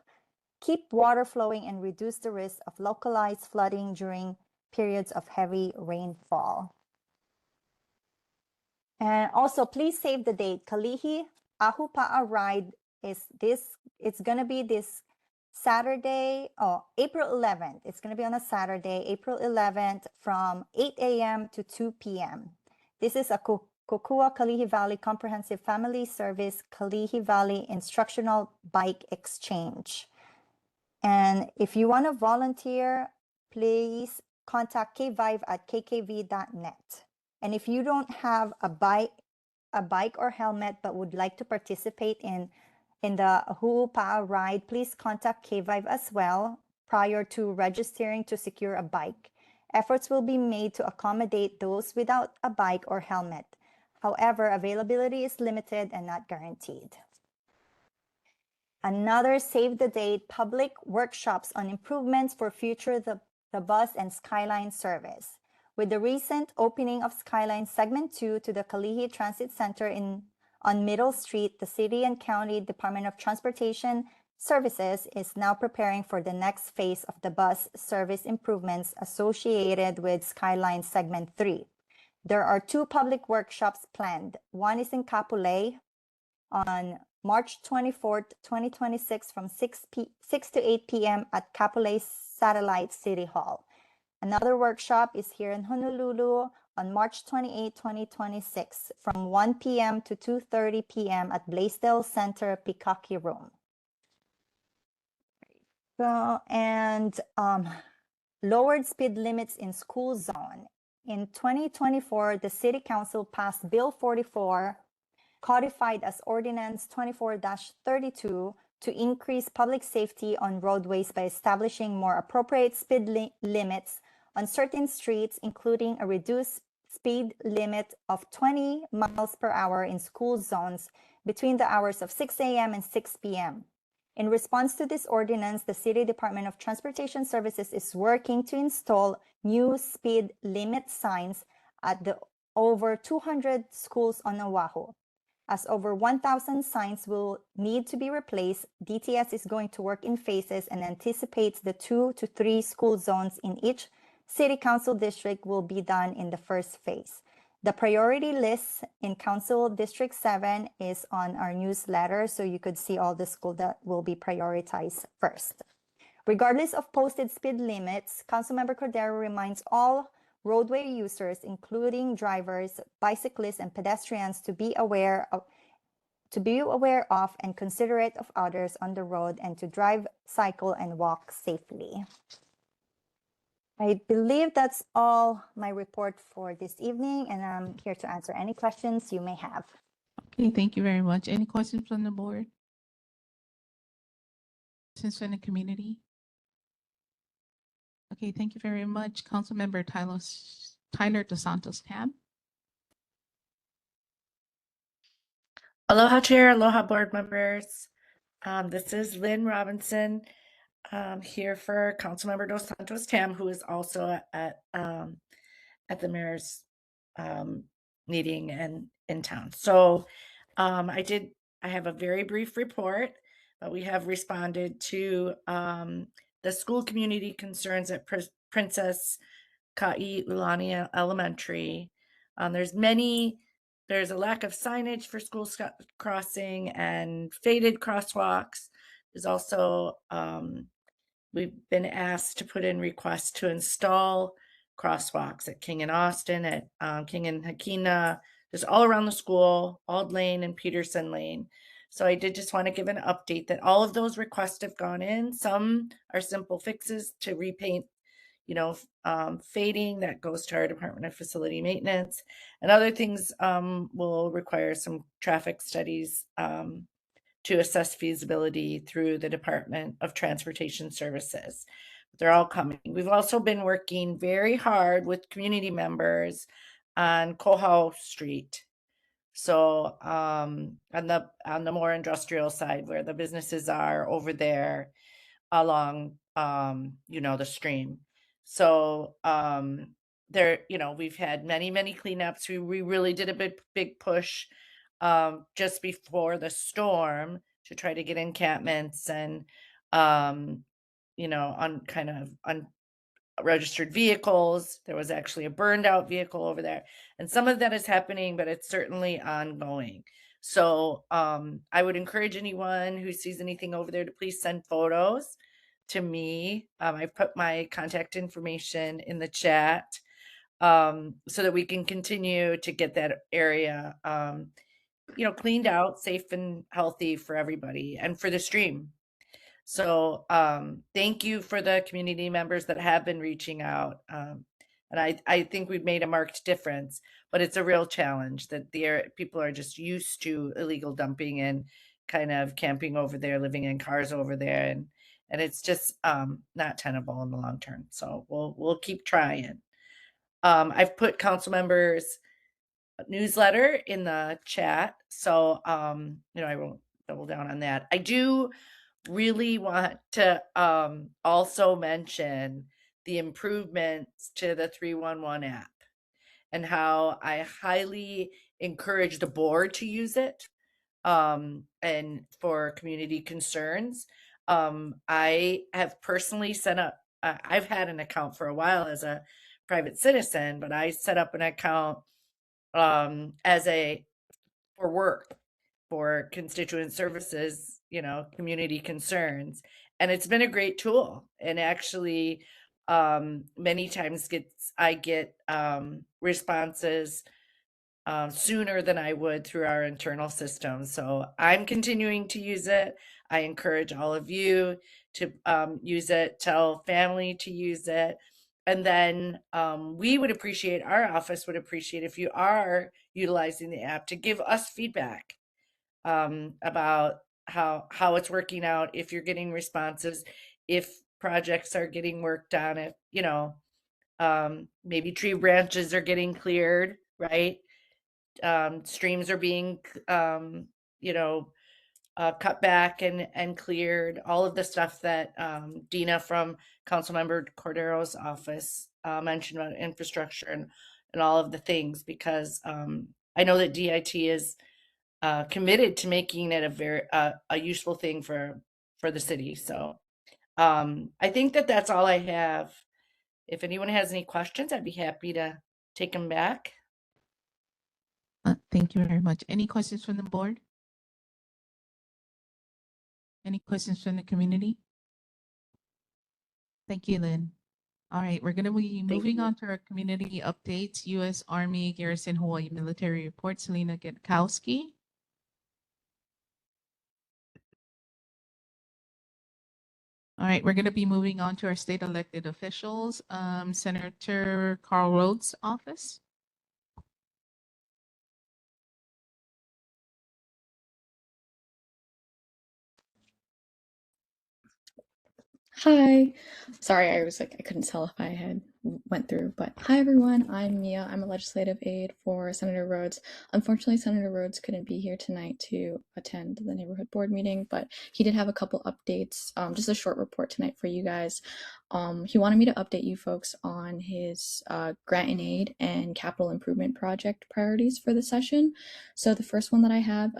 Q: keep water flowing and reduce the risk of localized flooding during periods of heavy rainfall. And also, please save the date. Kalihi-Pālama ride it's going to be this Saturday, April 11th. It's going to be on a Saturday, April 11th from 8 a.m. to 2 p.m. This is a Kokua Kalihi Valley Comprehensive Family Service Kalihi Valley Instructional Bike Exchange. And if you want to volunteer, please contact KVive at kkv.net. And if you don't have a bike or helmet but would like to participate in the Hu'upa'a ride, please contact KVive as well prior to registering to secure a bike. Efforts will be made to accommodate those without a bike or helmet. However, availability is limited and not guaranteed. Another save the date public workshops on improvements for future the bus and Skyline service. With the recent opening of Skyline Segment 2 to the Kalihi Transit Center on Middle Street, the City and County Department of Transportation Services is now preparing for the next phase of the bus service improvements associated with Skyline Segment 3. There are 2 public workshops planned. One is in Kapolei on March 24th, 2026 from 6 to 8 p.m. at Kapolei Satellite City Hall. Another workshop is here in Honolulu on March 28, 2026 from 1 p.m. to 2:30 p.m. at Blaisdell Center Pikaki Room. So, and lowered speed limits in school zone. In 2024, the City Council passed Bill 44, codified as Ordinance 24-32, to increase public safety on roadways by establishing more appropriate speed limits on certain streets, including a reduced speed limit of 20 miles per hour in school zones between the hours of 6 a.m. and 6 p.m. In response to this ordinance, the City Department of Transportation Services is working to install new speed limit signs at the over 200 schools on Oahu. As over 1,000 signs will need to be replaced, DTS is going to work in phases and anticipates the 2 to 3 school zones in each City Council district will be done in the first phase. The priority list in Council District 7 is on our newsletter, so you could see all the schools that will be prioritized first. Regardless of posted speed limits, Councilmember Cordero reminds all roadway users, including drivers, bicyclists, and pedestrians, to be aware of and considerate of others on the road and to drive, cycle, and walk safely. I believe that's all my report for this evening, and I'm here to answer any questions you may have.
A: Okay, thank you very much. Any questions from the board? Questions from the community? Okay, thank you very much. Councilmember Tyler DeSantos Tab.
R: Aloha Chair, aloha board members. This is Lynn Robinson here for Councilmember Dos Santos Tam, who is also at the mayor's meeting and in town. So I have a very brief report, but we have responded to the school community concerns at Princess Kalihi-Pālama Elementary. There's a lack of signage for school crossing and faded crosswalks. There's also, we've been asked to put in requests to install crosswalks at King and Austin, at King and Hakina, just all around the school, Auld Lane and Peterson Lane. So I did just want to give an update that all of those requests have gone in. Some are simple fixes to repaint, fading that goes to our Department of Facility Maintenance, and other things will require some traffic studies to assess feasibility through the Department of Transportation Services. They're all coming. We've also been working very hard with community members on Kohau Street. So on the more industrial side, where the businesses are over there along the stream. So we've had many cleanups. We really did a big push just before the storm to try to get encampments and on registered vehicles. There was actually a burned out vehicle over there, and some of that is happening, but it's certainly ongoing. So I would encourage anyone who sees anything over there to please send photos to me. I've put my contact information in the chat so that we can continue to get that area cleaned out, safe and healthy for everybody and for the stream. So thank you for the community members that have been reaching out. And I think we've made a marked difference, but it's a real challenge that people are just used to illegal dumping and kind of camping over there, living in cars over there. And it's just not tenable in the long term. So we'll keep trying. I've put council members' newsletter in the chat. So, I won't double down on that. I do really want to also mention the improvements to the 311 app and how I highly encourage the board to use it and for community concerns. I have personally set up, I've had an account for a while as a private citizen, but I set up an account for work, for constituent services, community concerns. And it's been a great tool. And actually, many times I get responses sooner than I would through our internal system. So I'm continuing to use it. I encourage all of you to use it, tell family to use it. And then our office would appreciate if you are utilizing the app to give us feedback about how it's working out, if you're getting responses, if projects are getting worked on, if, maybe tree branches are getting cleared, right? Streams are being, cut back and cleared, all of the stuff that Dina from Councilmember Cordero's office mentioned about infrastructure and all of the things, because I know that DIT is committed to making it a very a useful thing for the city. So I think that that's all I have. If anyone has any questions, I'd be happy to take them back.
A: Thank you very much. Any questions from the board? Any questions from the community? Thank you, Lynn. All right, we're going to be moving on to our community updates. U.S. Army Garrison Hawaii Military Report. Selena Getkowski. All right, we're going to be moving on to our state elected officials. Senator Carl Rhodes' office.
S: Hi. Sorry, I was like, I couldn't tell if I had went through, but hi everyone, I'm Mia. I'm a legislative aide for Senator Rhodes. Unfortunately, Senator Rhodes couldn't be here tonight to attend the neighborhood board meeting, but he did have a couple updates, just a short report tonight for you guys. He wanted me to update you folks on his grant and aid and capital improvement project priorities for the session. So the first one that I have,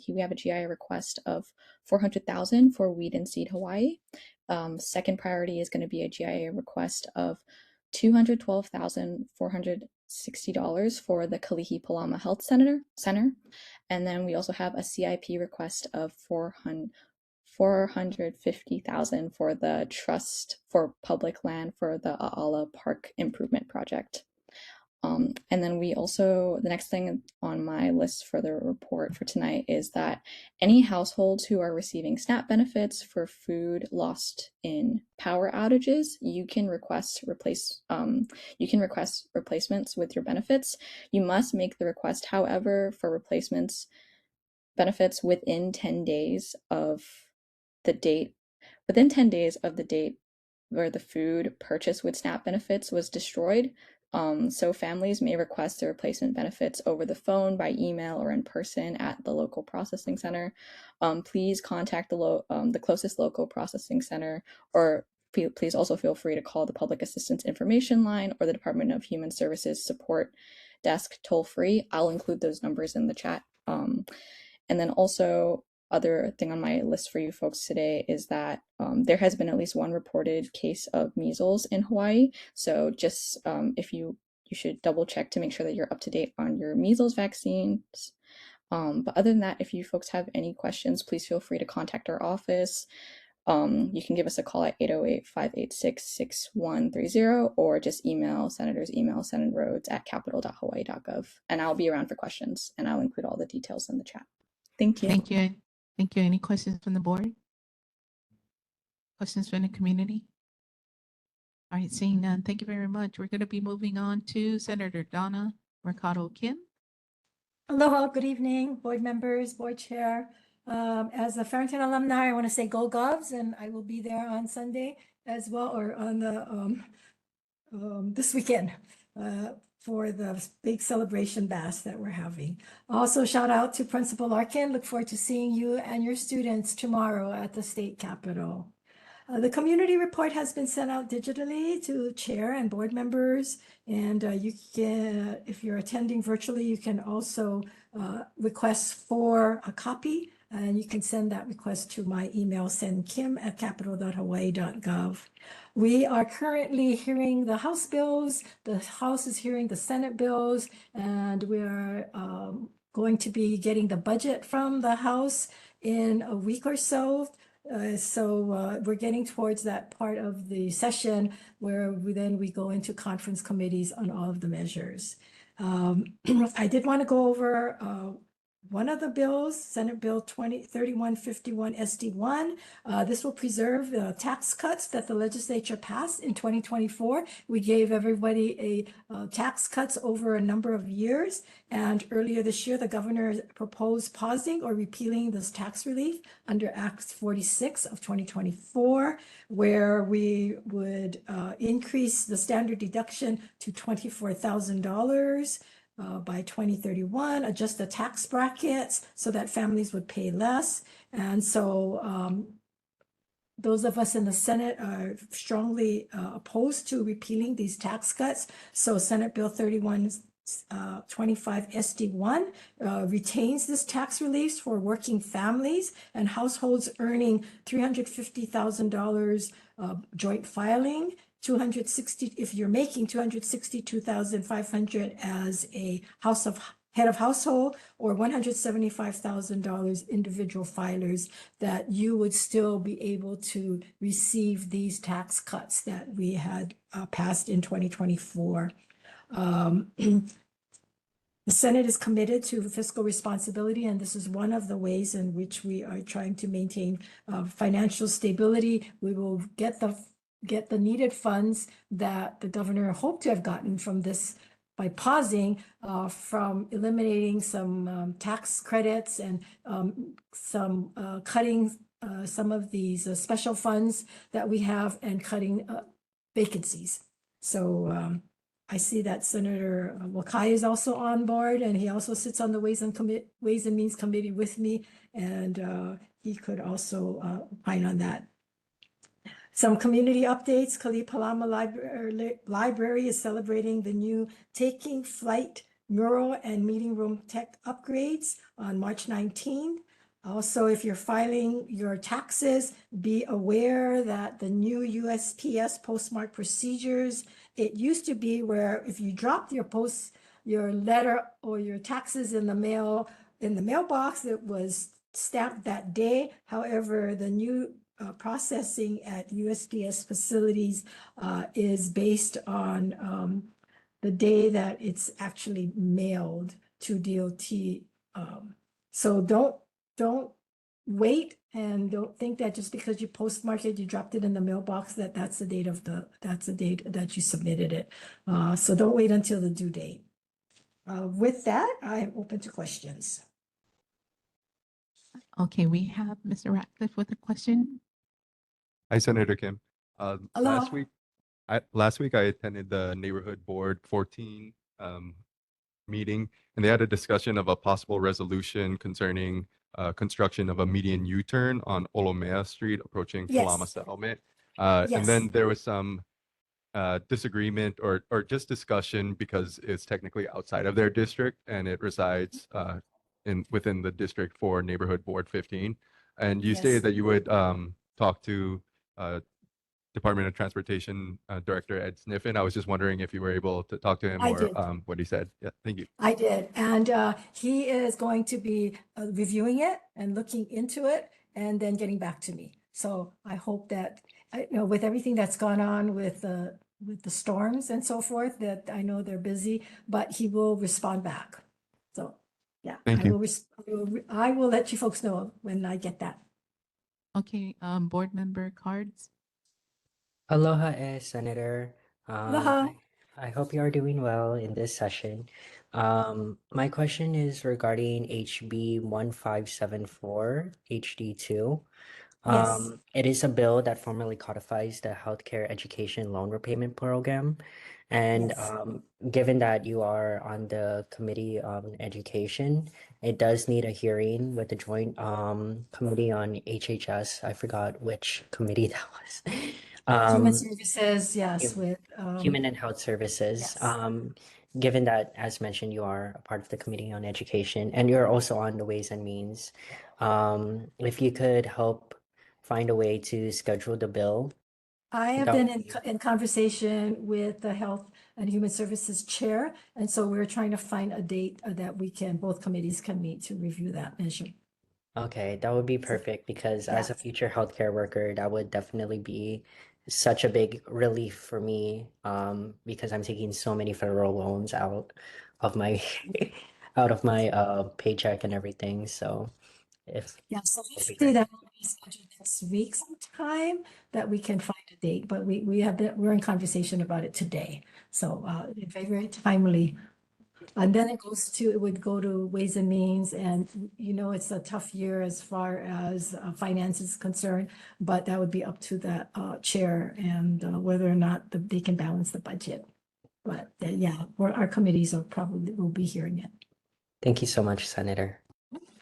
S: we have a GIA request of $400,000 for Weed and Seed Hawaii. Second priority is going to be a GIA request of $212,460 for the Kalihi-Pālama Health Center. And then we also have a CIP request of $450,000 for the Trust for Public Land for the A'ala Park Improvement Project. And then we also, the next thing on my list for the report for tonight is that any households who are receiving SNAP benefits for food lost in power outages, you can request replacements with your benefits. You must make the request, however, for replacements benefits within 10 days of the date where the food purchased with SNAP benefits was destroyed. So families may request the replacement benefits over the phone, by email, or in person at the local processing center. Please contact the closest local processing center, or please also feel free to call the Public Assistance Information Line or the Department of Human Services support desk toll free. I'll include those numbers in the chat. And then also, other thing on my list for you folks today is that there has been at least one reported case of measles in Hawaii. So just if you should double check to make sure that you're up to date on your measles vaccines. But other than that, if you folks have any questions, please feel free to contact our office. You can give us a call at 808-586-6130 or just email senatorrhodes@capitol.hawaii.gov. And I'll be around for questions, and I'll include all the details in the chat. Thank you.
A: Thank you. Thank you. Any questions from the board? Questions from the community? All right, seeing none, thank you very much. We're going to be moving on to Senator Donna Mercado Kim.
T: Aloha, good evening, board members, board chair. As a Farrington alumni, I want to say go Govs, and I will be there on Sunday as well, or on the this weekend for the big celebration bash that we're having. Also, shout out to Principal Larkin. Look forward to seeing you and your students tomorrow at the state capitol. The community report has been sent out digitally to chair and board members, and you can, if you're attending virtually, you can also request for a copy, and you can send that request to my email, sendkim@capitol.hawaii.gov. We are currently hearing the House bills. The House is hearing the Senate bills, and we are going to be getting the budget from the House in a week or so. So we're getting towards that part of the session where we go into conference committees on all of the measures. I did want to go over one of the bills, Senate Bill 3151 SD1. This will preserve the tax cuts that the legislature passed in 2024. We gave everybody a tax cuts over a number of years. And earlier this year, the governor proposed pausing or repealing this tax relief under Act 46 of 2024, where we would increase the standard deduction to $24,000. by 2031, adjust the tax brackets so that families would pay less. And so those of us in the Senate are strongly opposed to repealing these tax cuts. So Senate Bill 3125 SD1 retains this tax relief for working families and households earning $350,000 joint filing, 260 if you're making 262,500 as a head of household, or $175,000 individual filers, that you would still be able to receive these tax cuts that we had passed in 2024. The Senate is committed to fiscal responsibility, and this is one of the ways in which we are trying to maintain financial stability. We will get the needed funds that the governor hoped to have gotten from this by pausing from eliminating some tax credits and some cutting some of these special funds that we have and cutting vacancies. So I see that Senator Wakai is also on board, and he also sits on the Ways and Means Committee with me, and he could also opine on that. Some community updates. Kalihi-Pālama Library is celebrating the new Taking Flight mural and meeting room tech upgrades on March 19. Also, if you're filing your taxes, be aware that the new USPS postmark procedures, it used to be where if you dropped your letter or your taxes in the mailbox, it was stamped that day. However, the new processing at USPS facilities is based on the day that it's actually mailed to DOT. So don't wait, and don't think that just because you postmarked it, you dropped it in the mailbox, that's the date that you submitted it. So don't wait until the due date. With that, I am open to questions.
A: Okay, we have Mr. Ratcliffe with a question.
D: Hi, Senator Kim.
T: Hello.
D: Last week I attended the Neighborhood Board 14 meeting, and they had a discussion of a possible resolution concerning construction of a median U-turn on Olomea Street approaching
T: Yes.
D: Pālama Settlement. And then there was some disagreement or just discussion because it's technically outside of their district and it resides within the district for Neighborhood Board 15. And you stated that you would talk to Department of Transportation Director Ed Sniffen. I was just wondering if you were able to talk to him
T: I
D: or
T: did.
D: what he said. Yeah, thank you.
T: I did, and he is going to be reviewing it and looking into it and then getting back to me. So I hope that, with everything that's gone on with the storms and so forth, that I know they're busy, but he will respond back. So yeah,
D: Thank you.
T: I will let you folks know when I get that.
A: Okay, board member cards.
C: Aloha, Senator.
T: Aloha.
C: I hope you are doing well in this session. My question is regarding HB 1574 HD2.
T: Yes.
C: It is a bill that formally codifies the healthcare education loan repayment program. And
T: Yes.
C: given that you are on the Committee on Education, it does need a hearing with the Joint Committee on HHS. I forgot which committee that was.
T: Human Services, yes, with
C: Human and Health Services.
T: yes.
C: Given that, as mentioned, you are a part of the Committee on Education and you're also on the Ways and Means, if you could help find a way to schedule the bill.
T: I have
C: That
T: been
C: would
T: in conversation with the Health and Human Services Chair, and so we're trying to find a date that both committees can meet to review that measure.
C: Okay, that would be perfect because as a
T: Yeah.
C: future healthcare worker, that would definitely be such a big relief for me, because I'm taking so many federal loans out of my paycheck and everything. So if
T: Yeah, so
C: that'd be
T: hopefully
C: great.
T: that will be scheduled next week sometime that we can find a date, but we're in conversation about it today. So very, very timely. And then it would go to Ways and Means, and it's a tough year as far as finance is concerned, but that would be up to the chair and whether or not they can balance the budget. But yeah, our committees are probably will be hearing it.
C: Thank you so much, Senator.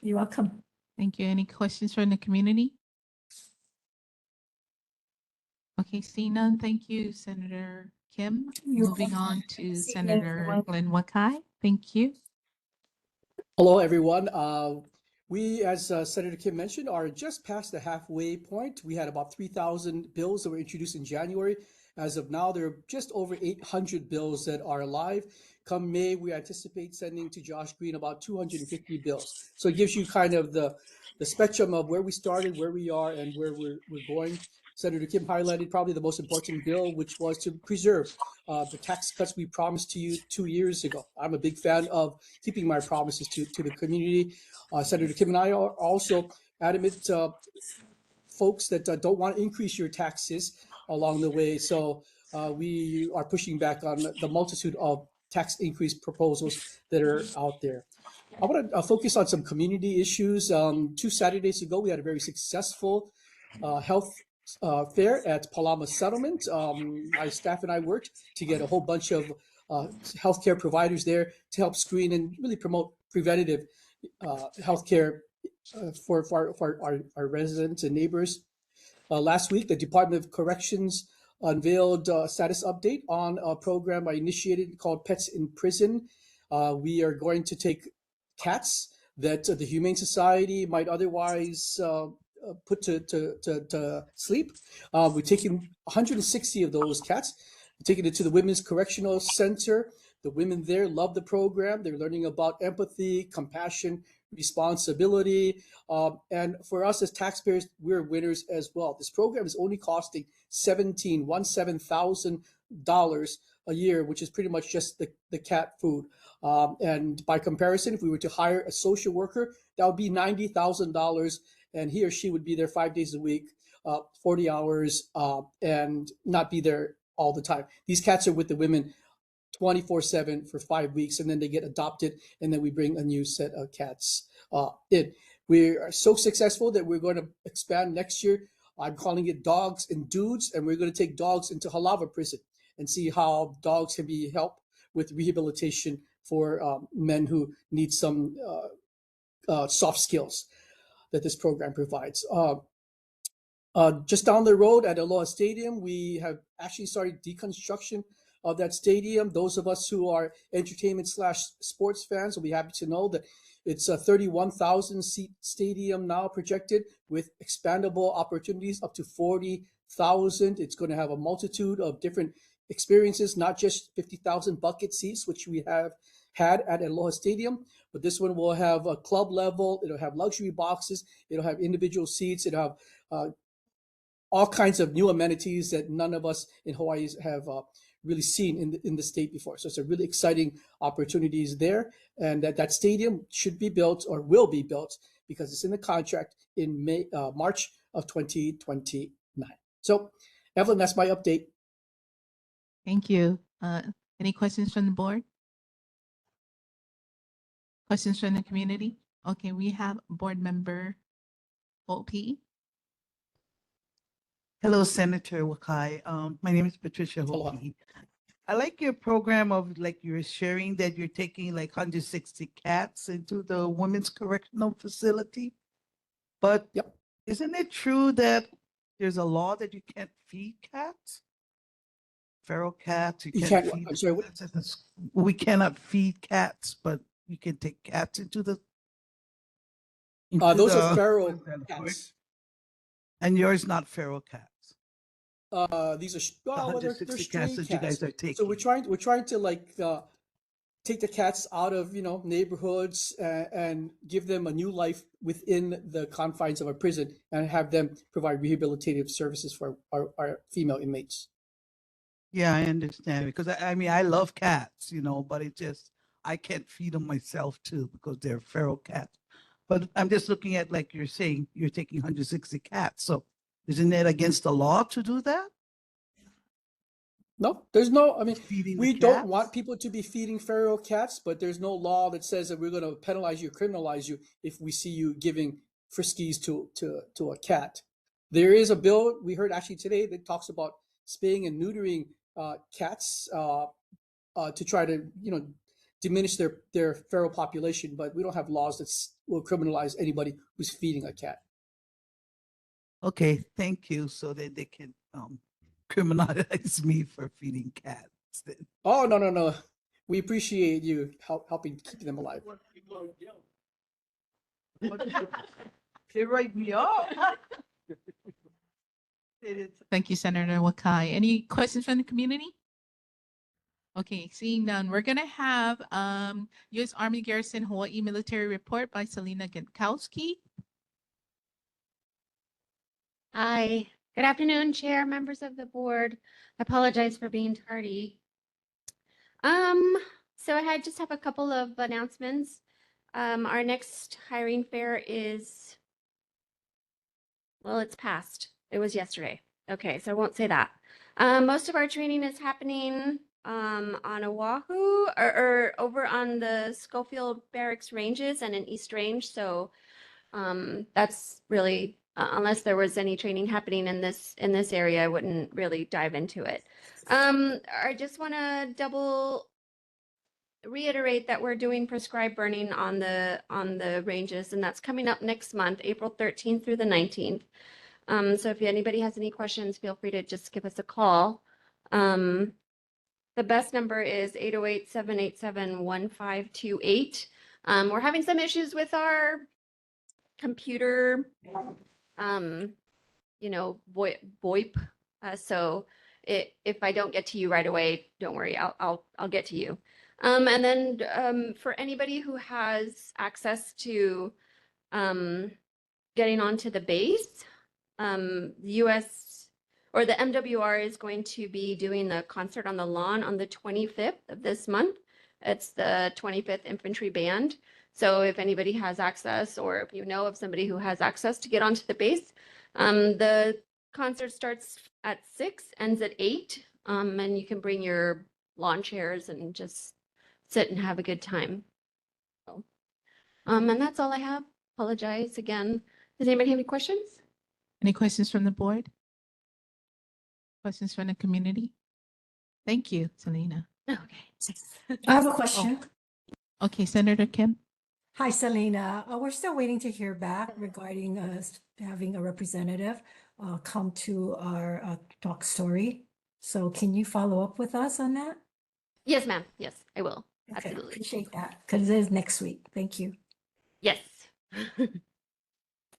T: You're welcome.
A: Thank you. Any questions from the community? Okay, seeing none, thank you, Senator Kim.
T: You're
A: Moving
T: welcome.
A: on to
T: See you
A: Senator
T: everyone.
A: Glenn Wakai. Thank you.
U: Hello, everyone. We, as Senator Kim mentioned, are just past the halfway point. We had about 3,000 bills that were introduced in January. As of now, there are just over 800 bills that are live. Come May, we anticipate sending to Josh Green about 250 bills. So it gives you kind of the spectrum of where we started, where we are, and where we're going. Senator Kim highlighted probably the most important bill, which was to preserve the tax cuts we promised to you 2 years ago. I'm a big fan of keeping my promises to the community. Senator Kim and I are also adamant folks that don't want to increase your taxes along the way. So we are pushing back on the multitude of tax increase proposals that are out there. I want to focus on some community issues. 2 Saturdays ago, we had a very successful health fair at Pālama Settlement. My staff and I worked to get a whole bunch of healthcare providers there to help screen and really promote preventative healthcare for our residents and neighbors. Last week, the Department of Corrections unveiled a status update on a program I initiated called Pets in Prison. We are going to take cats that the Humane Society might otherwise put to sleep. We're taking 160 of those cats, taking it to the Women's Correctional Center. The women there love the program. They're learning about empathy, compassion, responsibility. And for us as taxpayers, we're winners as well. This program is only costing $17,000 a year, which is pretty much just the cat food. And by comparison, if we were to hire a social worker, that would be $90,000. And he or she would be there 5 days a week, 40 hours, and not be there all the time. These cats are with the women 24/7 for 5 weeks, and then they get adopted, and then we bring a new set of cats in. We are so successful that we're going to expand next year. I'm calling it Dogs and Dudes, and we're going to take dogs into Halava prison and see how dogs can be helped with rehabilitation for men who need some soft skills that this program provides. Just down the road at Aloha Stadium, we have actually started deconstruction of that stadium. Those of us who are entertainment/sports fans will be happy to know that it's a 31,000 seat stadium now projected with expandable opportunities up to 40,000. It's going to have a multitude of different experiences, not just 50,000 bucket seats, which we have had at Aloha Stadium, but this one will have a club level. It'll have luxury boxes. It'll have individual seats. It'll have all kinds of new amenities that none of us in Hawaii have really seen in the state before. So it's a really exciting opportunities there, and that stadium should be built or will be built because it's in the contract in March of 2029. So, Evelyn, that's my update.
A: Thank you. Any questions from the board? Questions from the community? Okay, we have board member OP.
V: Hello, Senator Wakai. My name is Patricia Hopi. I like your program of like you're sharing that you're taking like 160 cats into the women's correctional facility. But isn't it true that there's a law that you can't feed cats? Feral cats, you can't feed.
U: I'm sorry,
V: we cannot feed cats, but you can take cats into the.
U: Those are feral cats.
V: And yours not feral cats.
U: These are they're
V: 160
U: stray
V: cats that you guys are taking.
U: So we're trying to like take the cats out of neighborhoods and give them a new life within the confines of a prison and have them provide rehabilitative services for our female inmates.
V: Yeah, I understand because I mean I love cats, but it just I can't feed them myself too because they're feral cats. But I'm just looking at like you're saying you're taking 160 cats, so isn't that against the law to do that?
U: No, there's no. I mean,
V: Feeding
U: we
V: the
U: don't
V: cats?
U: want people to be feeding feral cats, but there's no law that says that we're going to penalize you, criminalize you if we see you giving friskies to a cat. There is a bill we heard actually today that talks about spaying and neutering cats. to try to, diminish their feral population, but we don't have laws that will criminalize anybody who's feeding a cat.
V: Okay, thank you, so that they can criminalize me for feeding cats. then.
U: Oh, no. We appreciate you helping keep them alive.
V: They write me off.
A: Thank you, Senator Wakai. Any questions from the community? Okay, seeing none, we're gonna have U.S. Army Garrison Hawaii Military Report by Selena Gankowski.
O: Hi, good afternoon, Chair, members of the board. I apologize for being tardy. So I just have a couple of announcements. Our next hiring fair is, well, it's past. It was yesterday. Okay, so I won't say that. Most of our training is happening on Oahu or over on the Schofield Barracks Ranges and in East Range. So that's really, unless there was any training happening in this area, I wouldn't really dive into it. I just want to reiterate that we're doing prescribed burning on the ranges, and that's coming up next month, April 13th through the 19th. So if anybody has any questions, feel free to just give us a call. The best number is 808-787-1528. We're having some issues with our computer, VoIP. So if I don't get to you right away, don't worry, I'll get to you. And then for anybody who has access to getting onto the base, the U.S. or the MWR is going to be doing the concert on the lawn on the 25th of this month. It's the 25th Infantry Band. So if anybody has access, or if you know of somebody who has access to get onto the base, the concert starts at 6, ends at 8, and you can bring your lawn chairs and just sit and have a good time. So, and that's all I have. Apologize again. Does anybody have any questions?
A: Any questions from the board? Questions from the community? Thank you, Selena.
O: Okay.
T: I have a question.
A: Okay, Senator Kim.
T: Hi, Selena. We're still waiting to hear back regarding us having a representative come to our talk story. So can you follow up with us on that?
O: Yes, ma'am. Yes, I will.
T: Okay,
O: Absolutely.
T: appreciate that because it is next week. Thank you.
O: Yes.
A: Thank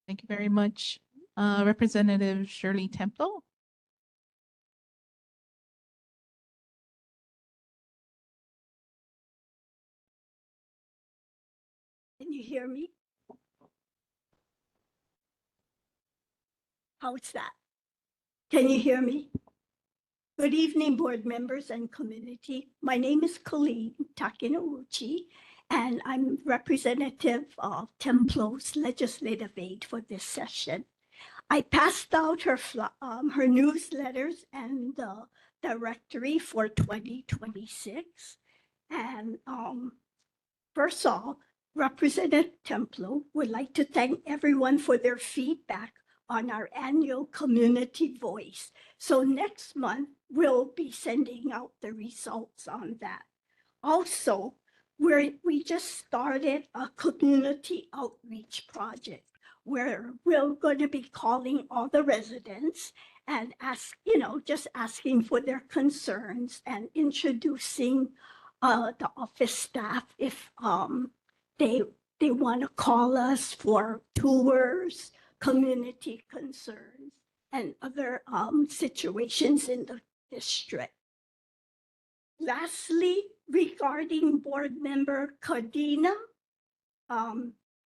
A: you very much. Representative Shirley Temple.
B: Can you hear me? How's that? Can you hear me? Good evening, board members and community. My name is Kalihi-Pālama, and I'm representative of Templo's legislative aid for this session. I passed out her newsletters and the directory for 2026. And first of all, Representative Templo would like to thank everyone for their feedback on our annual community voice. So next month, we'll be sending out the results on that. Also, we just started a community outreach project where we're going to be calling all the residents and just asking for their concerns and introducing the office staff if they want to call us for tours, community concerns, and other situations in the district. Lastly, regarding board member Cadena,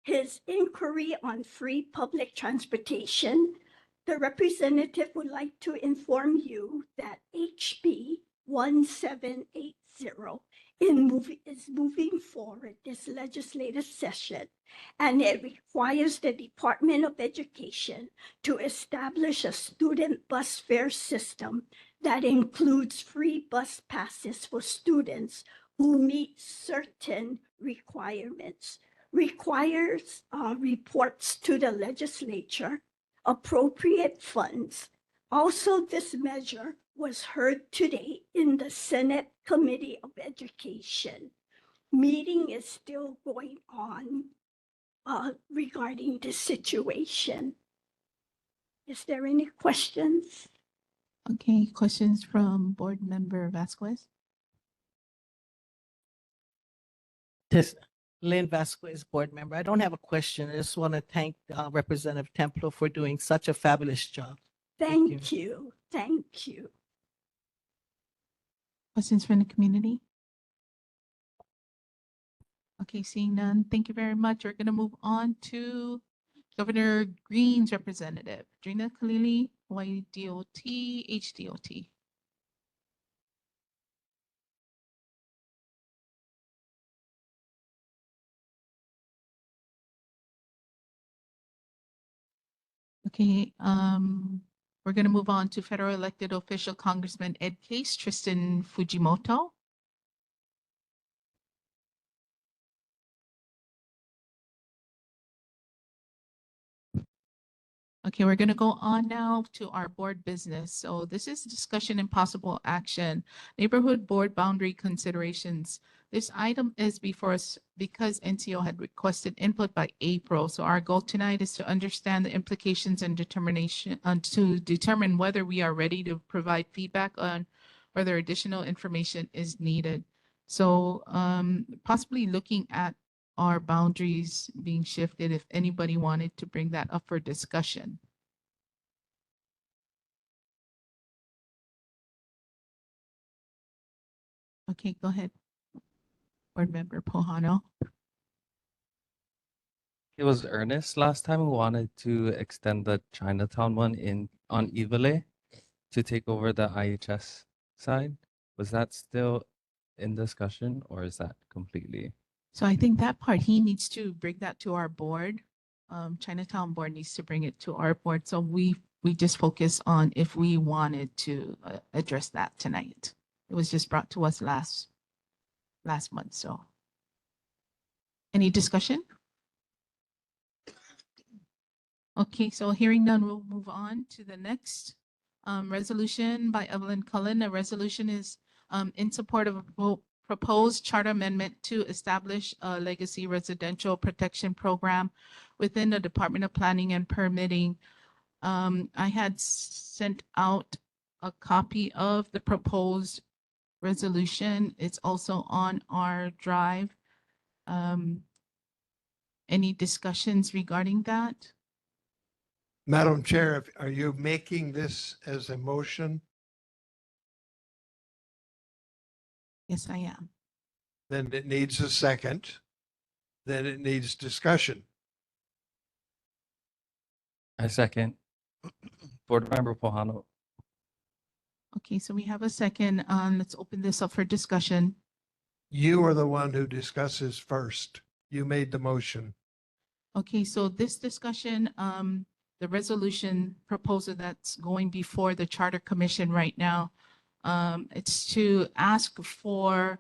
B: his inquiry on free public transportation, the representative would like to inform you that HB 1780 is moving forward this legislative session, and it requires the Department of Education to establish a student bus fare system that includes free bus passes for students who meet certain requirements, requires reports to the legislature, appropriate funds. Also, this measure was heard today in the Senate Committee of Education. Meeting is still going on regarding this situation. Is there any questions?
A: Okay, questions from Board Member Vasquez?
P: This Lynn Vasquez, board member. I don't have a question. I just want to thank Representative Templo for doing such a fabulous job.
B: Thank you. Thank you.
A: Questions from the community? Okay, seeing none, thank you very much. We're gonna move on to Governor Green's representative, Drina Kalihi, YDOT, HDOT. Okay, we're gonna move on to federal elected official Congressman Ed Case, Tristan Fujimoto. Okay, we're going to go on now to our board business. So this is discussion and possible action, neighborhood board boundary considerations. This item is before us because NCO had requested input by April. So our goal tonight is to understand the implications and determination to determine whether we are ready to provide feedback on whether additional information is needed. So possibly looking at our boundaries being shifted, if anybody wanted to bring that up for discussion. Okay, go ahead. Board Member Pohano.
E: It was Ernest last time who wanted to extend the Chinatown one on Ivale to take over the IHS side. Was that still in discussion or is that completely?
A: So I think that part, he needs to bring that to our board. Chinatown board needs to bring it to our board. So we just focus on if we wanted to address that tonight. It was just brought to us last month. So any discussion? Okay, so hearing none, we'll move on to the next resolution by Evelyn Cullen. A resolution is in support of a proposed charter amendment to establish a legacy residential protection program within the Department of Planning and Permitting. I had sent out a copy of the proposed resolution. It's also on our drive. Any discussions regarding that?
I: Madam Chair, are you making this as a motion?
A: Yes, I am.
I: Then it needs a second. Then it needs discussion.
E: I second. Board Member Pohano.
A: Okay, so we have a second. Let's open this up for discussion.
I: You are the one who discusses first. You made the motion.
A: Okay, so this discussion, the resolution proposal that's going before the Charter Commission right now, it's to ask for,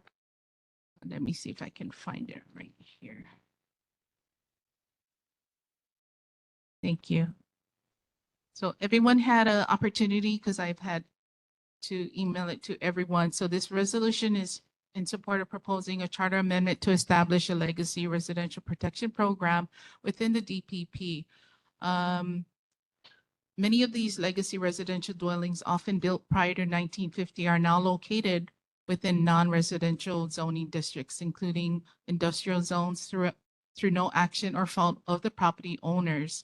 A: let me see if I can find it right here. Thank you. So everyone had an opportunity because I've had to email it to everyone. So this resolution is in support of proposing a charter amendment to establish a legacy residential protection program within the DPP. Many of these legacy residential dwellings, often built prior to 1950, are now located within non-residential zoning districts, including industrial zones through no action or fault of the property owners.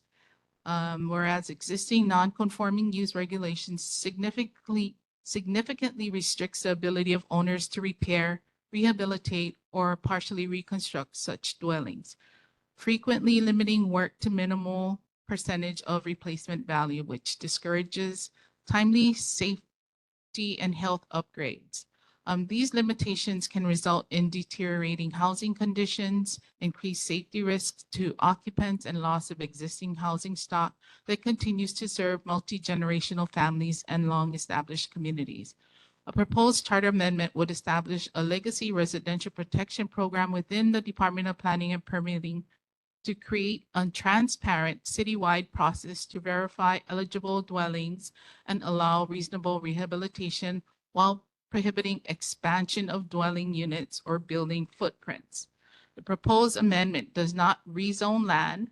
A: Whereas existing non-conforming use regulations significantly restricts the ability of owners to repair, rehabilitate, or partially reconstruct such dwellings, frequently limiting work to minimal percentage of replacement value, which discourages timely safety and health upgrades. These limitations can result in deteriorating housing conditions, increased safety risks to occupants, and loss of existing housing stock that continues to serve multi-generational families and long-established communities. A proposed charter amendment would establish a legacy residential protection program within the Department of Planning and Permitting to create a transparent citywide process to verify eligible dwellings and allow reasonable rehabilitation while prohibiting expansion of dwelling units or building footprints. The proposed amendment does not rezone land,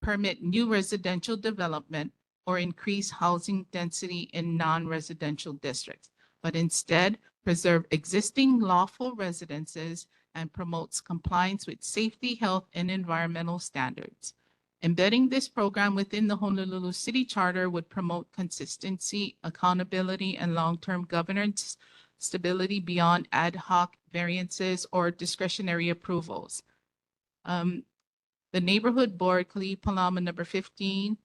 A: permit new residential development, or increase housing density in non-residential districts, but instead preserve existing lawful residences and promotes compliance with safety, health, and environmental standards. Embedding this program within the Honolulu City Charter would promote consistency, accountability, and long-term governance stability beyond ad hoc variances or discretionary approvals. The neighborhood board, Kalihi-Pālama number 15,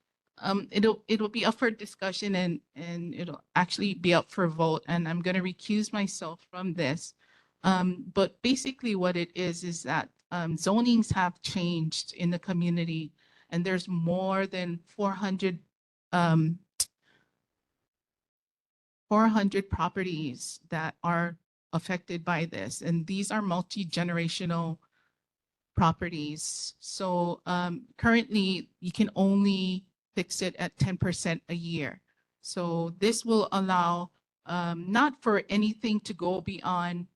A: it'll be up for discussion and it'll actually be up for vote. And I'm going to recuse myself from this. But basically what it is that zonings have changed in the community, and there's more than 400 properties that are affected by this. And these are multi-generational properties. So currently you can only fix it at 10% a year. So this will allow not for anything to go beyond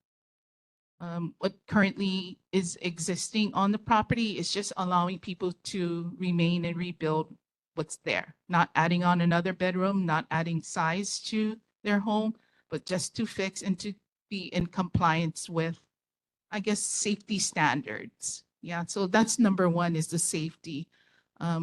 A: what currently is existing on the property. It's just allowing people to remain and rebuild what's there, not adding on another bedroom, not adding size to their home, but just to fix and to be in compliance with, I guess, safety standards. Yeah, so that's number one, is the safety.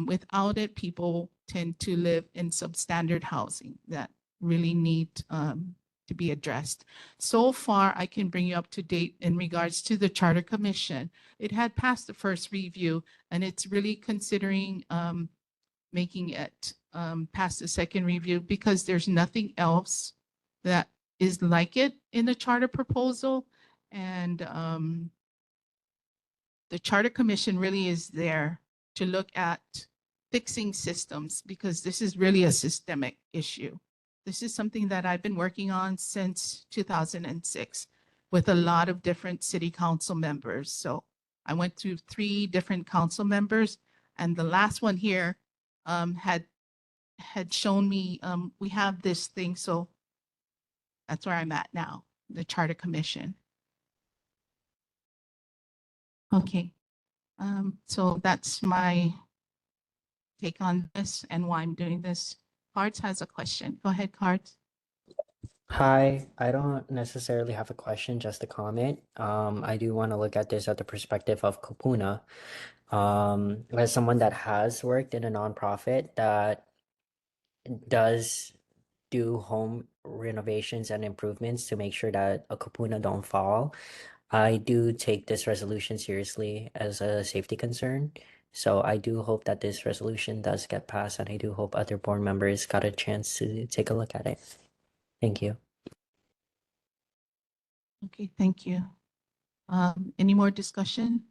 A: Without it, people tend to live in substandard housing that really need to be addressed. So far, I can bring you up to date in regards to the Charter Commission. It had passed the first review, and it's really considering making it past the second review because there's nothing else that is like it in the charter proposal. And the Charter Commission really is there to look at fixing systems because this is really a systemic issue. This is something that I've been working on since 2006 with a lot of different city council members. So I went through 3 different council members, and the last one here had shown me we have this thing. So that's where I'm at now, the Charter Commission. Okay. So that's my take on this and why I'm doing this. Cards has a question. Go ahead, Cards.
C: Hi, I don't necessarily have a question, just a comment. I do want to look at this at the perspective of Kupuna. As someone that has worked in a nonprofit that does do home renovations and improvements to make sure that a kupuna don't fall, I do take this resolution seriously as a safety concern. So I do hope that this resolution does get passed, and I do hope other board members got a chance to take a look at it. Thank you.
A: Okay, thank you. Any more discussion?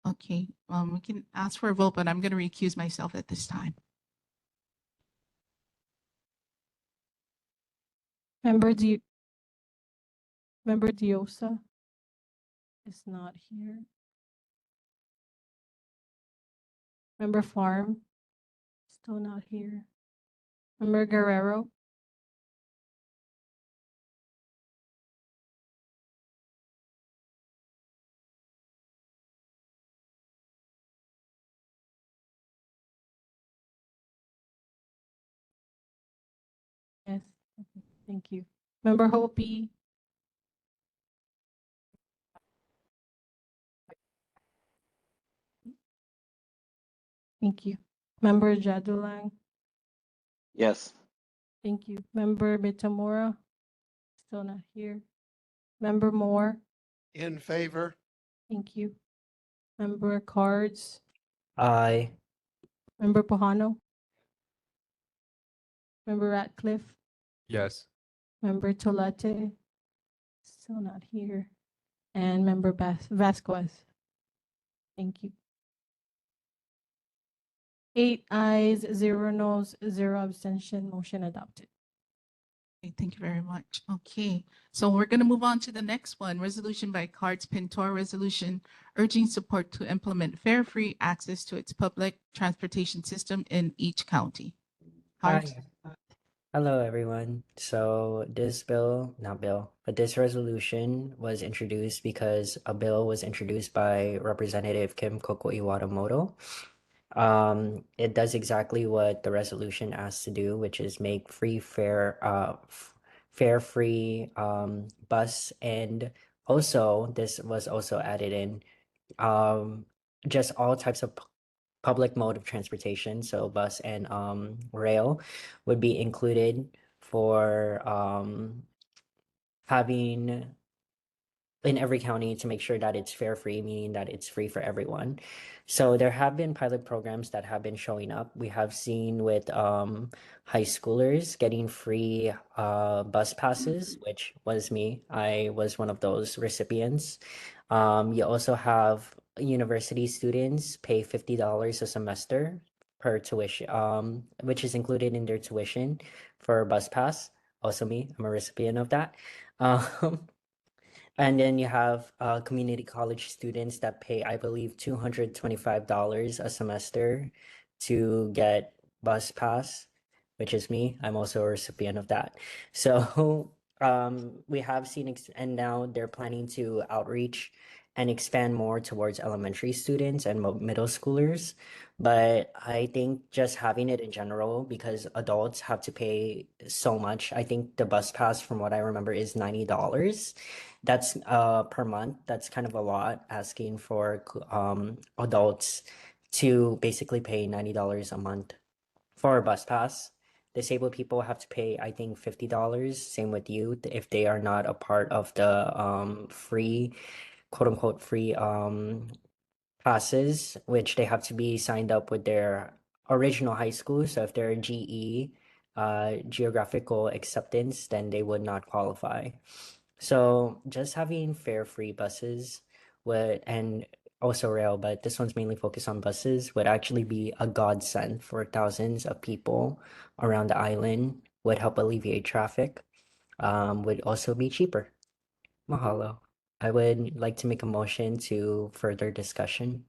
A: Okay, we can ask for a vote, but I'm going to recuse myself at this time.
H: Member Diosa is not here. Member Farm, still not here. Member Guerrero. Yes, okay, thank you. Member Hopi. Thank you. Member Jadulang.
K: Yes.
H: Thank you. Member Mitamura, still not here. Member Moore.
I: In favor?
H: Thank you. Member Cards.
C: Aye.
H: Member Pahano. Member Ratcliffe.
D: Yes.
H: Member Tolate, still not here. And Member Vasquez. Thank you. 8 ayes, 0 noes, 0 abstention, motion adopted.
A: Okay, thank you very much. Okay, so we're going to move on to the next one. Resolution by Cards Pintor, resolution urging support to implement fare-free access to its public transportation system in each county. Cards?
C: Hi. Hello, everyone. So this this resolution was introduced because a bill was introduced by Representative Kim Koko Iwatamoto. It does exactly what the resolution asks to do, which is make fare-free bus, and also this was also added in just all types of public mode of transportation, so bus and rail would be included for having in every county to make sure that it's fare free, meaning that it's free for everyone. So there have been pilot programs that have been showing up. We have seen with high schoolers getting free bus passes, which was me. I was one of those recipients. You also have university students pay $50 a semester per tuition, which is included in their tuition for bus pass. Also me, I'm a recipient of that. Um, and then you have community college students that pay, I believe, $225 a semester to get bus pass, which is me. I'm also a recipient of that. So we have seen, and now they're planning to outreach and expand more towards elementary students and middle schoolers. But I think just having it in general, because adults have to pay so much. I think the bus pass, from what I remember, is $90. That's per month. That's kind of a lot, asking for adults to basically pay $90 a month for a bus pass. Disabled people have to pay, I think, $50. Same with youth if they are not a part of the free, quote unquote, free passes, which they have to be signed up with their original high school. So if they're a GE, geographical acceptance, then they would not qualify. So just having fare-free buses would, and also rail, but this one's mainly focused on buses, would actually be a godsend for thousands of people around the island, would help alleviate traffic, would also be cheaper. Mahalo. I would like to make a motion to further discussion.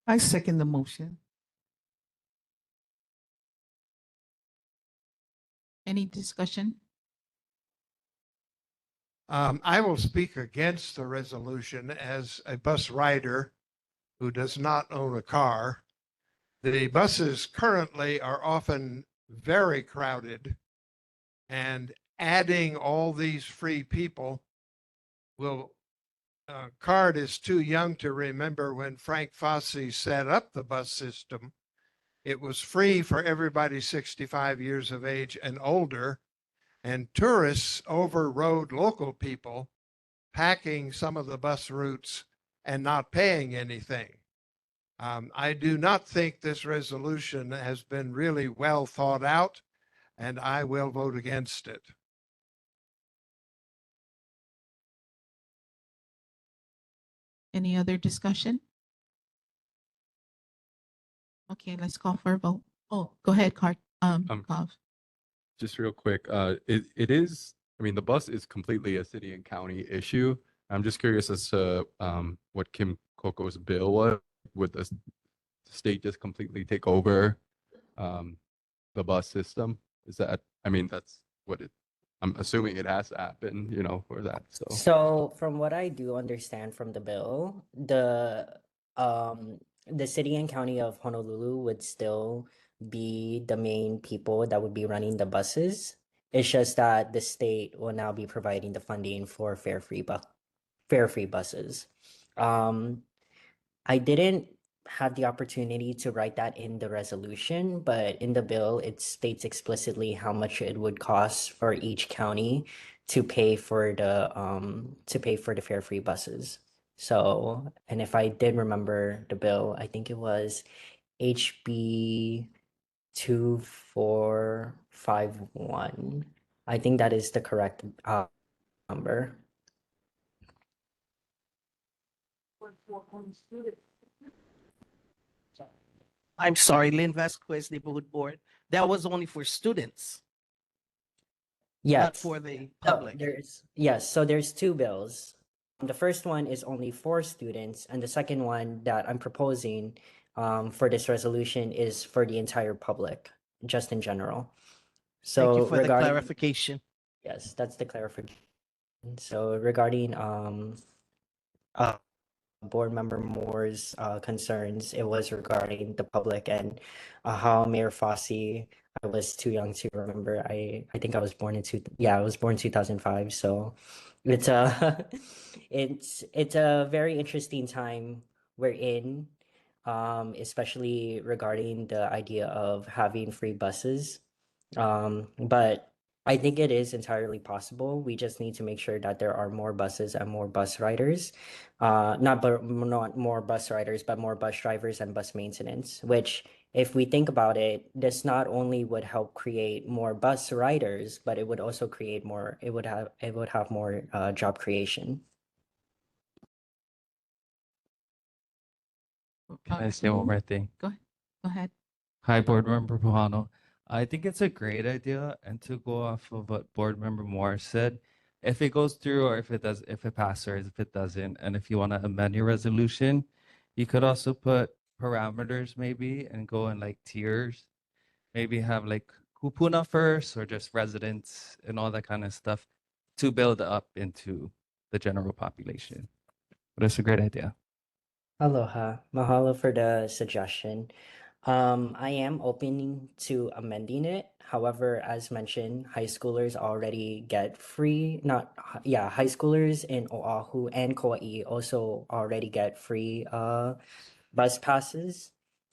V: I second the motion.
A: Any discussion?
I: I will speak against the resolution as a bus rider who does not own a car. The buses currently are often very crowded, and adding all these free people will, Card is too young to remember when Frank Fossey set up the bus system. It was free for everybody 65 years of age and older, and tourists overrode local people, packing some of the bus routes and not paying anything. I do not think this resolution has been really well thought out, and I will vote against it.
A: Any other discussion? Okay, let's call for a vote. Oh, go ahead, Cov.
D: Just real quick, it is, I mean, the bus is completely a city and county issue. I'm just curious as to what Kim Koko's bill was. Would the state just completely take over the bus system? Is that, I mean, that's what it, I'm assuming it has to happen, you know, for that.
C: So from what I do understand from the bill, the city and county of Honolulu would still be the main people that would be running the buses. It's just that the state will now be providing the funding for fare-free buses. I didn't have the opportunity to write that in the resolution, but in the bill, it states explicitly how much it would cost for each county to pay for the fare-free buses. So, and if I did remember the bill, I think it was HB 2451. I think that is the correct number.
P: I'm sorry, Lynn Vasquez, Neighborhood Board. That was only for students.
C: Yes.
P: for the
C: No,
P: public?
C: yes, so there's two bills. The first one is only for students, and the second one that I'm proposing for this resolution is for the entire public, just in general.
P: Thank you
C: So
P: for the
C: regarding,
P: clarification.
C: yes, that's the clarification. So regarding uh, Board Member Moore's concerns, it was regarding the public and how Mayor Fossey, I was too young to remember. I think I was born in I was born 2005. So it's a it's a very interesting time we're in, especially regarding the idea of having free buses. But I think it is entirely possible. We just need to make sure that there are more buses and more bus riders. Not more bus riders, but more bus drivers and bus maintenance, which if we think about it, this not only would help create more bus riders, but it would also create more, it would have more job creation.
E: Can I say one more thing?
A: Go ahead.
E: Hi, Board Member Puhano. I think it's a great idea, and to go off of what Board Member Moore said, if it goes through or if it passes, if it doesn't, and if you want to amend your resolution, you could also put parameters maybe and go in like tiers. Maybe have like kupuna first or just residents and all that kind of stuff to build up into the general population. But it's a great idea.
C: Aloha. Mahalo for the suggestion. I am open to amending it. However, as mentioned, high schoolers already get free, not, yeah, high schoolers in Oahu and Kauai also already get free bus passes.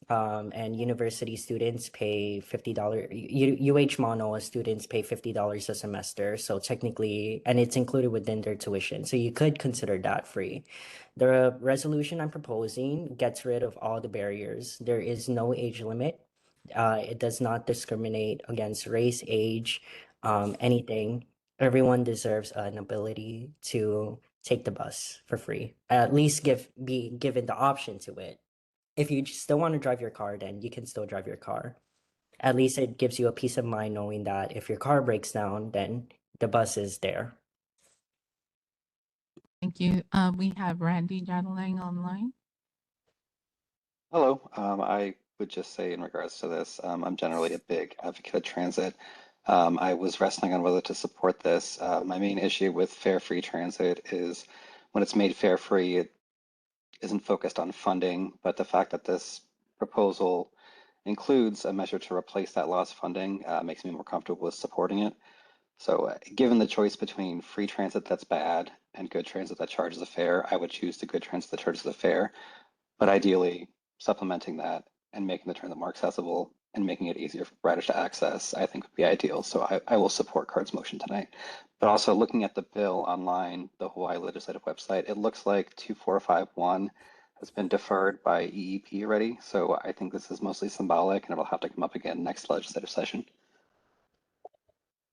C: And university students pay $50. UH Mono students pay $50 a semester. So technically, and it's included within their tuition. So you could consider that free. The resolution I'm proposing gets rid of all the barriers. There is no age limit. It does not discriminate against race, age, anything. Everyone deserves an ability to take the bus for free. At least be given the option to it. If you still want to drive your car, then you can still drive your car. At least it gives you a peace of mind knowing that if your car breaks down, then the bus is there.
A: Thank you. We have Randy Jadalang online.
J: Hello. I would just say in regards to this, I'm generally a big advocate of transit. I was wrestling on whether to support this. My main issue with fare-free transit is when it's made fare-free, it isn't focused on funding, but the fact that this proposal includes a measure to replace that lost funding makes me more comfortable with supporting it. So given the choice between free transit that's bad and good transit that charges a fare, I would choose the good transit that charges a fare. But ideally, supplementing that and making the transit more accessible and making it easier for riders to access, I think would be ideal. So I will support Card's motion tonight. But also looking at the bill online, the Hawaii Legislative website, it looks like 2451 has been deferred by EEP already. So I think this is mostly symbolic and it'll have to come up again next legislative session.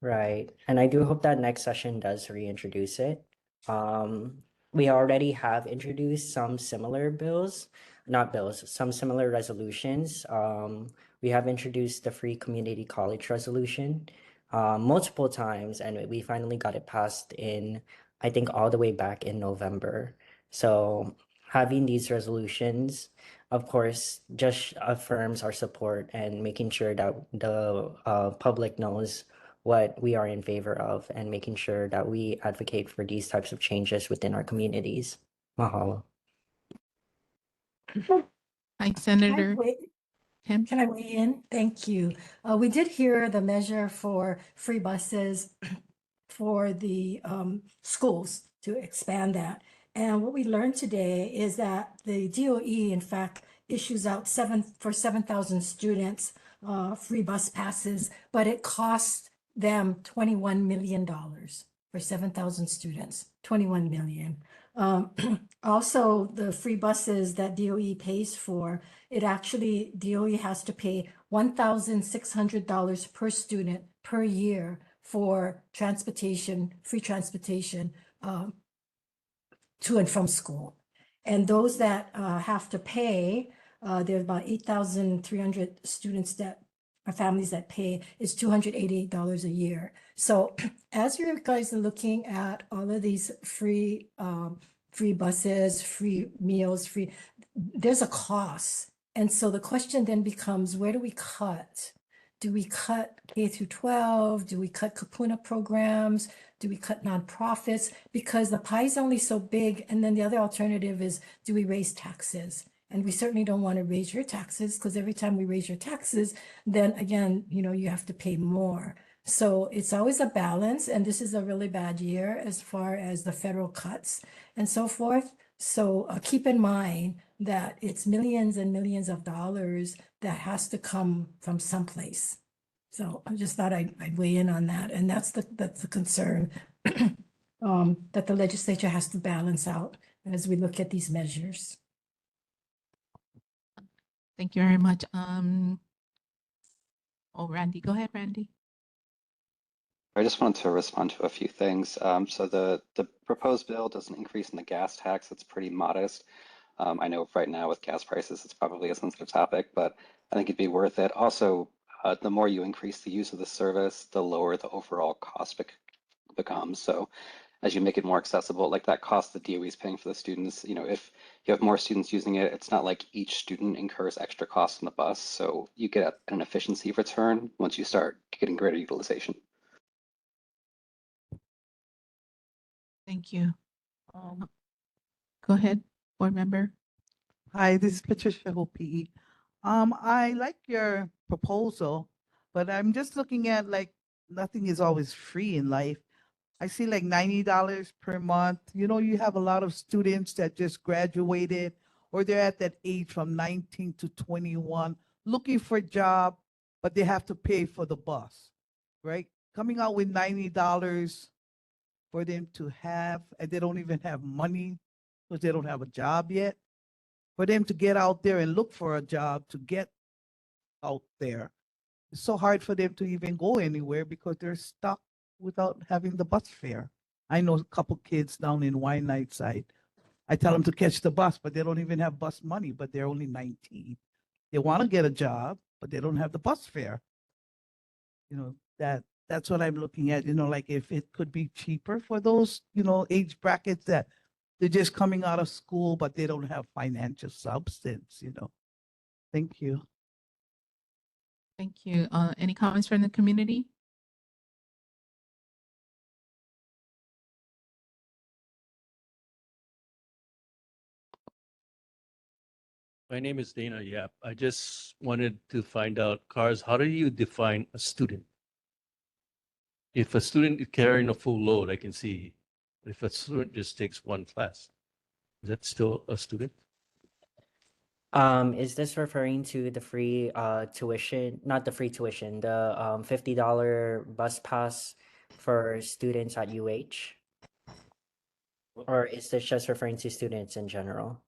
C: Right. And I do hope that next session does reintroduce it. We already have introduced some similar bills, not bills, some similar resolutions. We have introduced the free community college resolution multiple times, and we finally got it passed in, I think, all the way back in November. So having these resolutions, of course, just affirms our support and making sure that the public knows what we are in favor of and making sure that we advocate for these types of changes within our communities. Mahalo.
A: Hi, Senator
T: Kim. Can I weigh in? Thank you. We did hear the measure for free buses for the schools to expand that. And what we learned today is that the DOE, in fact, issues out 7,000 students free bus passes, but it costs them $21 million for 7,000 students, 21 million. Also, the free buses that DOE pays for, it actually, DOE has to pay $1,600 per student per year for transportation, free transportation to and from school. And those that have to pay, there are about 8,300 students that or families that pay is $288 a year. So as you guys are looking at all of these free buses, free meals, there's a cost. And so the question then becomes, where do we cut? Do we cut K through 12? Do we cut Kapuna programs? Do we cut nonprofits? Because the pie is only so big. And then the other alternative is, do we raise taxes? And we certainly don't want to raise your taxes, because every time we raise your taxes, then again, you have to pay more. So it's always a balance. And this is a really bad year as far as the federal cuts and so forth. So keep in mind that it's millions and millions of dollars that has to come from someplace. So I just thought I'd weigh in on that. And that's the concern that the legislature has to balance out as we look at these measures.
A: Thank you very much. Randy, go ahead, Randy.
J: I just wanted to respond to a few things. So the proposed bill does an increase in the gas tax. It's pretty modest. I know right now with gas prices, it's probably a sensitive topic, but I think it'd be worth it. Also, the more you increase the use of the service, the lower the overall cost becomes. So as you make it more accessible, like that cost the DOE is paying for the students, if you have more students using it, it's not like each student incurs extra costs on the bus. So you get an efficiency return once you start getting greater utilization.
A: Thank you. Go ahead, board member.
V: Hi, this is Patricia Hopi. I like your proposal, but I'm just looking at like nothing is always free in life. I see like $90 per month. You have a lot of students that just graduated or they're at that age from 19 to 21 looking for a job, but they have to pay for the bus, right? Coming out with $90 for them to have, and they don't even have money because they don't have a job yet. For them to get out there and look for a job to get out there, it's so hard for them to even go anywhere because they're stuck without having the bus fare. I know a couple kids down in Wynite side. I tell them to catch the bus, but they don't even have bus money, but they're only 19. They want to get a job, but they don't have the bus fare. That's what I'm looking at, like if it could be cheaper for those, age brackets that they're just coming out of school, but they don't have financial substance. Thank you.
A: Thank you. Any comments from the community?
L: My name is Dana Yap. I just wanted to find out, Cars, how do you define a student? If a student is carrying a full load, I can see. If a student just takes one class, is that still a student?
C: Is this referring to the free tuition, not the free tuition, the $50 bus pass for students at UH? Or is this just referring to students in general?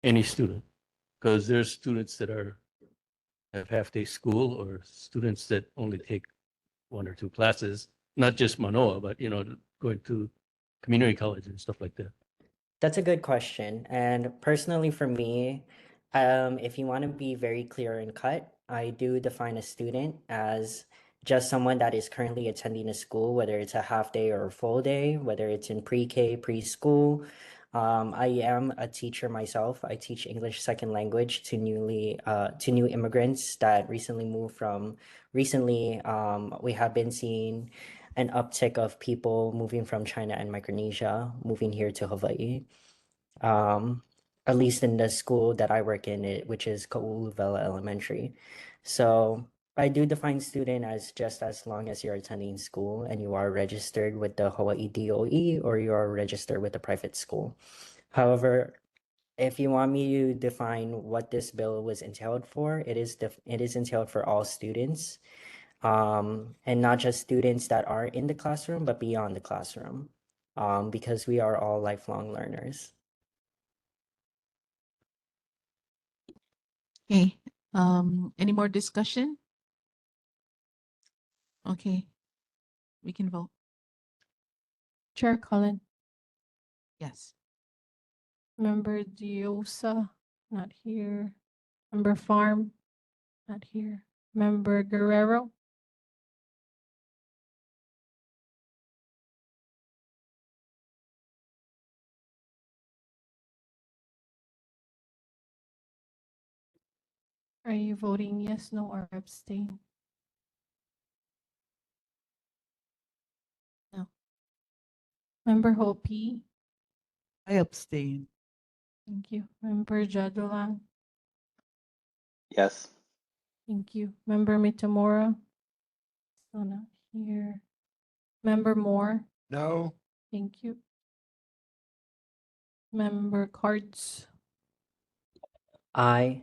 L: Any student, because there's students that have half-day school or students that only take 1 or 2 classes, not just Manoa, but going to community college and stuff like that.
C: That's a good question. And personally for me, if you want to be very clear and cut, I do define a student as just someone that is currently attending a school, whether it's a half day or a full day, whether it's in pre-K, preschool. I am a teacher myself. I teach English second language to new immigrants that recently moved from. Recently, we have been seeing an uptick of people moving from China and Micronesia, moving here to Hawaii. At least in the school that I work in, which is Ka'uluvela Elementary. So I do define student as just as long as you're attending school and you are registered with the Hawaii DOE or you are registered with a private school. However, if you want me to define what this bill was entailed for, it is entailed for all students, and not just students that are in the classroom, but beyond the classroom, because we are all lifelong learners.
A: Okay. Any more discussion? Okay. We can vote.
H: Chair Cullen,
A: Yes.
H: Member Diosa, not here. Member Farm, not here. Member Guerrero, are you voting yes, no, or abstain? No. Member Hopi,
V: I abstain.
H: thank you. Member Jadulang,
K: Yes.
H: thank you. Member Mitamora, still not here. Member Moore,
I: No.
H: thank you. Member Cards,
C: Aye.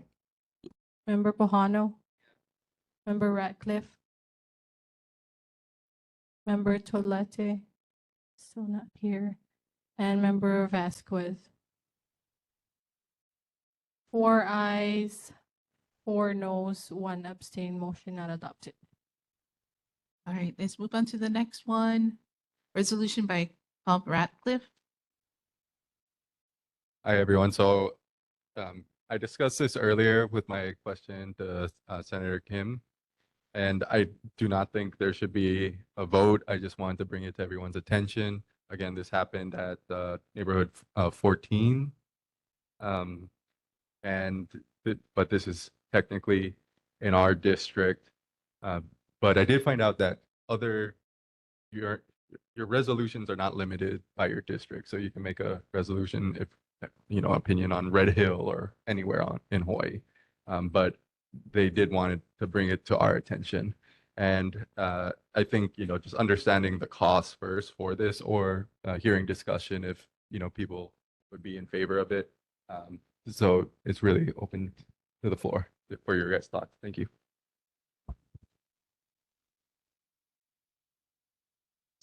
H: Member Bohano, Member Ratcliffe, Member Tolete, still not here, and Member Vasquez. 4 ayes, 4 noes, 1 abstain, motion not adopted.
A: All right, let's move on to the next one. Resolution by Bob Ratcliffe.
D: Hi, everyone. So I discussed this earlier with my question to Senator Kim, and I do not think there should be a vote. I just wanted to bring it to everyone's attention. Again, this happened at neighborhood 14. Um, but this is technically in our district. But I did find out that your your resolutions are not limited by your district, so you can make a resolution if opinion on Red Hill or anywhere in Hawaii. But they did want to bring it to our attention, and I think just understanding the costs first for this, or hearing discussion if people would be in favor of it. So it's really open to the floor for your guys' thoughts. Thank you.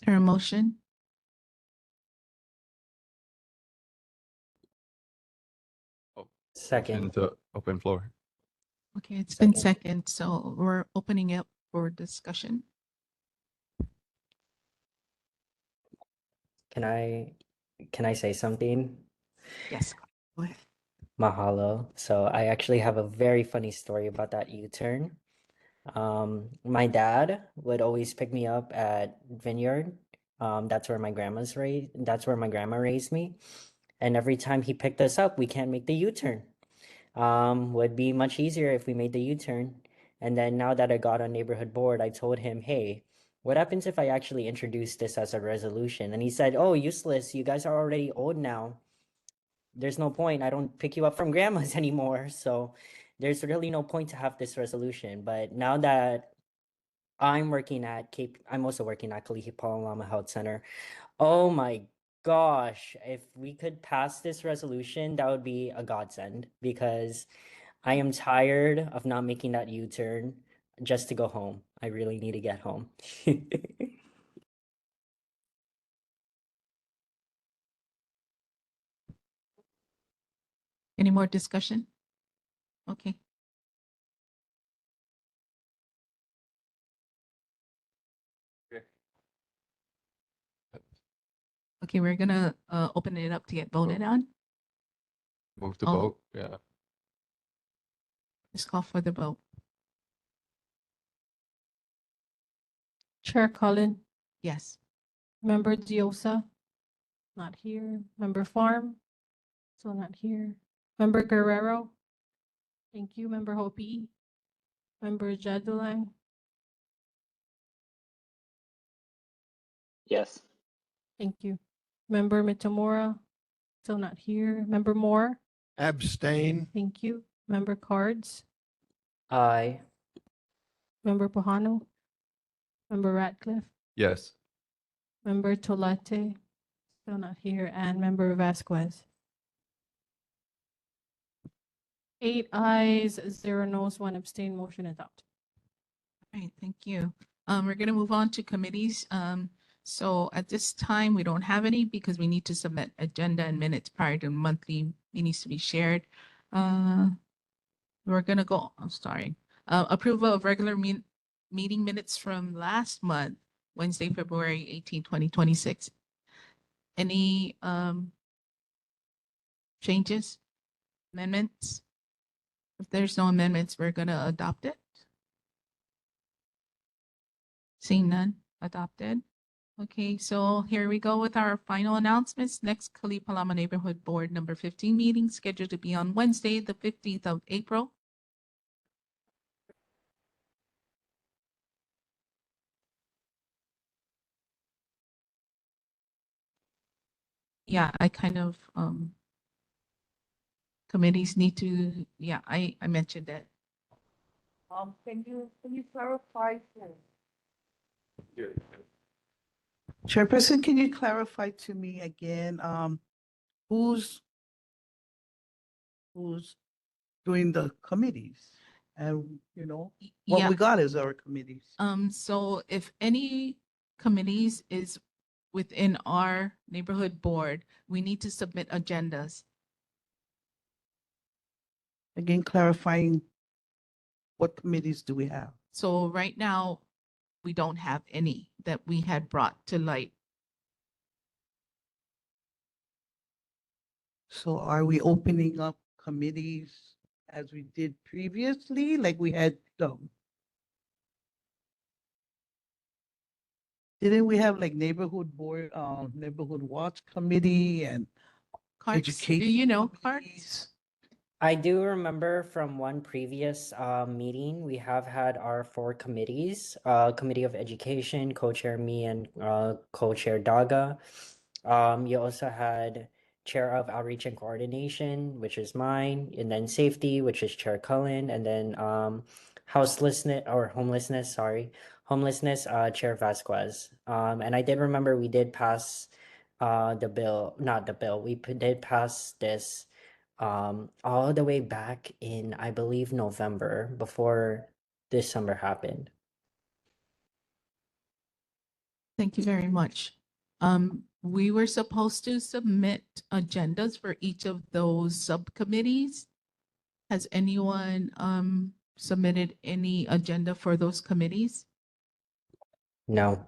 A: Is there a motion?
C: Second.
D: Motion to open floor.
A: Okay, it's been second, so we're opening it for discussion.
C: Can I say something?
A: Yes, go ahead.
C: Mahalo. So I actually have a very funny story about that U-turn. My dad would always pick me up at Vineyard. That's where my grandma's raised. That's where my grandma raised me. And every time he picked us up, we can't make the U-turn. Would be much easier if we made the U-turn. And then now that I got on neighborhood board, I told him, hey, what happens if I actually introduce this as a resolution? And he said, oh, useless. You guys are already old now. There's no point. I don't pick you up from grandma's anymore. So there's really no point to have this resolution. But now that I'm also working at Kalihi-Pālama Health Center. Oh my gosh, if we could pass this resolution, that would be a godsend, because I am tired of not making that U-turn just to go home. I really need to get home.
A: Any more discussion? Okay. Okay, we're gonna open it up to get voted on.
D: Move to
A: Oh.
D: vote. Yeah.
A: Let's call for the vote.
H: Chair Cullen,
A: Yes.
H: Member Diosa, not here. Member Farm, still not here. Member Guerrero, thank you. Member Hopi, Member Jadulang,
K: Yes.
H: thank you. Member Mitamora, still not here. Member Moore,
I: Abstain.
H: thank you. Member Cards,
C: Aye.
H: Member Bohano, Member Ratcliffe,
D: Yes.
H: Member Tolate, still not here, and Member Vasquez. 8 ayes, 0 noes, 1 abstain, motion adopted.
A: All right, thank you. We're gonna move on to committees. So at this time, we don't have any because we need to submit agenda and minutes prior to monthly meetings to be shared. We're gonna go, I'm sorry. Approval of regular meeting minutes from last month, Wednesday, February 18, 2026. Any changes, amendments? If there's no amendments, we're gonna adopt it. Seeing none, adopted. Okay, so here we go with our final announcements. Next, Kalihi-Pālama Neighborhood Board number 15 meeting scheduled to be on Wednesday, the 15th of April. Yeah, I kind of, committees need to, yeah, I mentioned that.
V: Can you clarify? Chairperson, can you clarify to me again, who's doing the committees? And, what
A: Yeah.
V: we got is our committees.
A: So if any committees is within our neighborhood board, we need to submit agendas.
V: Again, clarifying what committees do we have?
A: So right now, we don't have any that we had brought to light.
V: So are we opening up committees as we did previously, like we had, didn't we have like neighborhood board, neighborhood watch committee and
A: Carts,
V: education?
A: carts.
C: I do remember from one previous meeting, we have had our 4 committees, Committee of Education, co-chair me and co-chair Daga. You also had Chair of Outreach and Coordination, which is mine, and then Safety, which is Chair Cullen, and then Homelessness, Chair Vasquez. And I did remember we did pass did pass this all the way back in, I believe, November, before this summer happened.
A: Thank you very much. We were supposed to submit agendas for each of those subcommittees. Has anyone submitted any agenda for those committees?
C: No.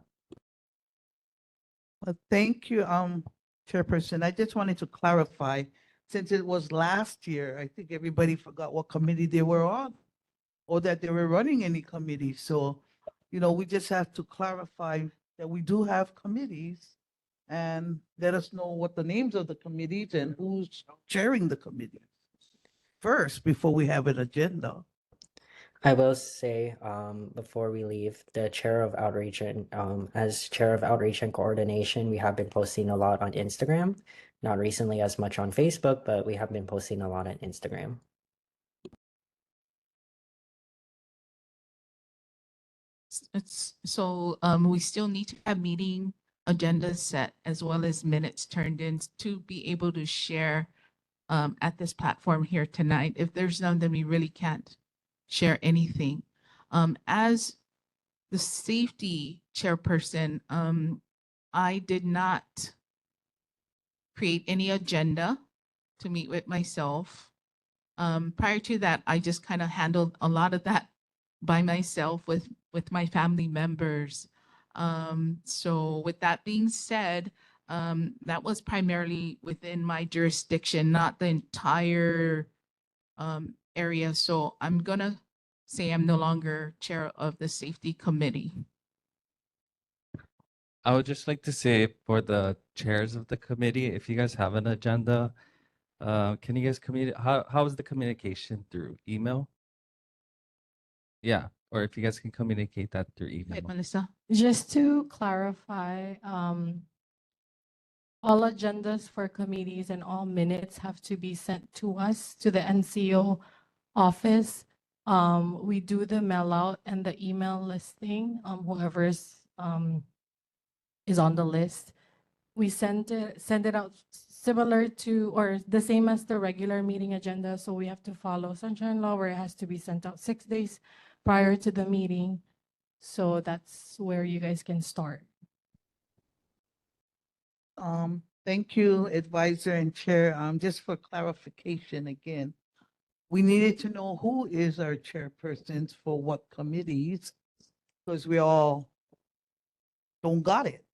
V: Well, thank you, Chairperson. I just wanted to clarify, since it was last year, I think everybody forgot what committee they were on or that they were running any committee. So, we just have to clarify that we do have committees and let us know what the names of the committees and who's chairing the committees first before we have an agenda.
C: I will say, before we leave, the chair of outreach and as chair of outreach and coordination, we have been posting a lot on Instagram. Not recently as much on Facebook, but we have been posting a lot on Instagram.
A: We still need to have meeting agendas set as well as minutes turned in to be able to share at this platform here tonight. If there's none, then we really can't share anything. As the safety chairperson, I did not create any agenda to meet with myself. Prior to that, I just kind of handled a lot of that by myself with my family members. So with that being said, that was primarily within my jurisdiction, not the entire area. So I'm gonna say I'm no longer chair of the safety committee.
E: I would just like to say for the chairs of the committee, if you guys have an agenda, can you guys communicate? How is the communication through email? Yeah, or if you guys can communicate that through email.
A: Right, Melissa?
H: Just to clarify, all agendas for committees and all minutes have to be sent to us, to the NCO office. We do the mail out and the email listing, whoever's is on the list. We send it out similar to or the same as the regular meeting agenda. So we have to follow sunshine law where it has to be sent out 6 days prior to the meeting. So that's where you guys can start.
V: Thank you, advisor and chair. Just for clarification again, we needed to know who is our chairpersons for what committees, because we all don't got it.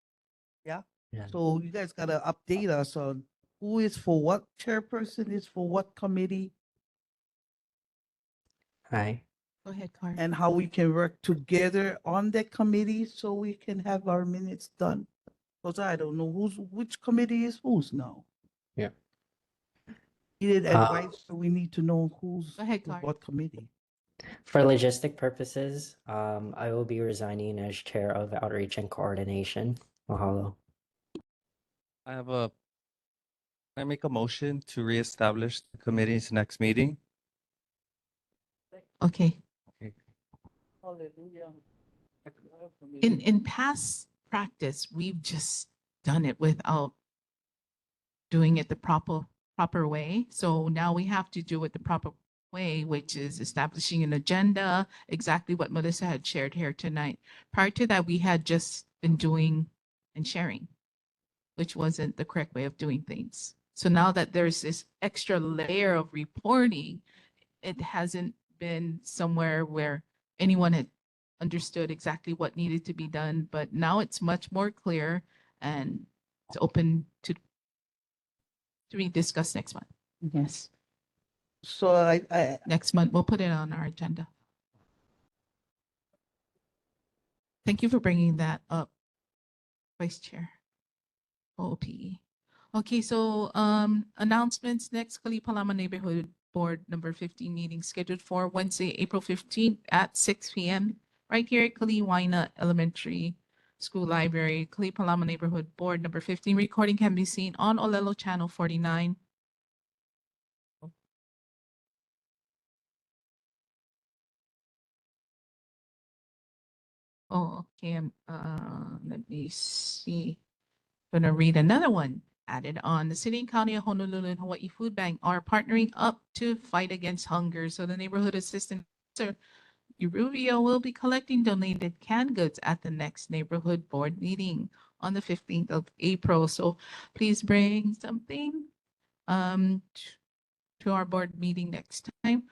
V: Yeah.
C: Yeah.
V: So you guys gotta update us on who is for what chairperson is for what committee.
C: Hi.
A: Go ahead, Carl.
V: and how we can work together on that committee so we can have our minutes done. Because I don't know which committee is whose now.
C: Yeah.
V: Needed
C: Uh,
V: advice, so we need to know who's
A: Go ahead, Carl.
V: what committee.
C: For logistic purposes, I will be resigning as chair of outreach and coordination. Mahalo.
E: Can I make a motion to reestablish the committee's next meeting?
A: Okay.
E: Okay.
V: Hallelujah.
A: In past practice, we've just done it without doing it the proper way. So now we have to do it the proper way, which is establishing an agenda, exactly what Melissa had shared here tonight. Prior to that, we had just been doing and sharing, which wasn't the correct way of doing things. So now that there's this extra layer of reporting, it hasn't been somewhere where anyone had understood exactly what needed to be done, but now it's much more clear and it's open to be discussed next month. Yes,
V: So I
A: next month, we'll put it on our agenda. Thank you for bringing that up, Vice Chair. OPE. Okay, so announcements. Next, Kalihi-Pālama Neighborhood Board number 15 meeting scheduled for Wednesday, April 15th at 6 p.m. right here at Kalihi-Waina Elementary School Library. Kalihi-Pālama Neighborhood Board number 15 recording can be seen on Olelo Channel 49. Oh, okay. Let me see. I'm gonna read another one. Added on, the City and County of Honolulu and Hawaii Food Bank are partnering up to fight against hunger. So the neighborhood assistant, Sir Rubio, will be collecting donated canned goods at the next neighborhood board meeting on the 15th of April. So please bring something to our board meeting next time.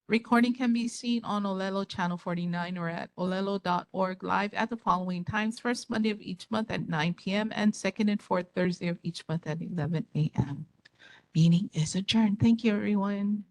A: Recording can be seen on Olelo Channel 49 or at olelo.org live at the following times: first Monday of each month at 9 p.m. and second and fourth Thursday of each month at 11 a.m. Meeting is adjourned. Thank you, everyone.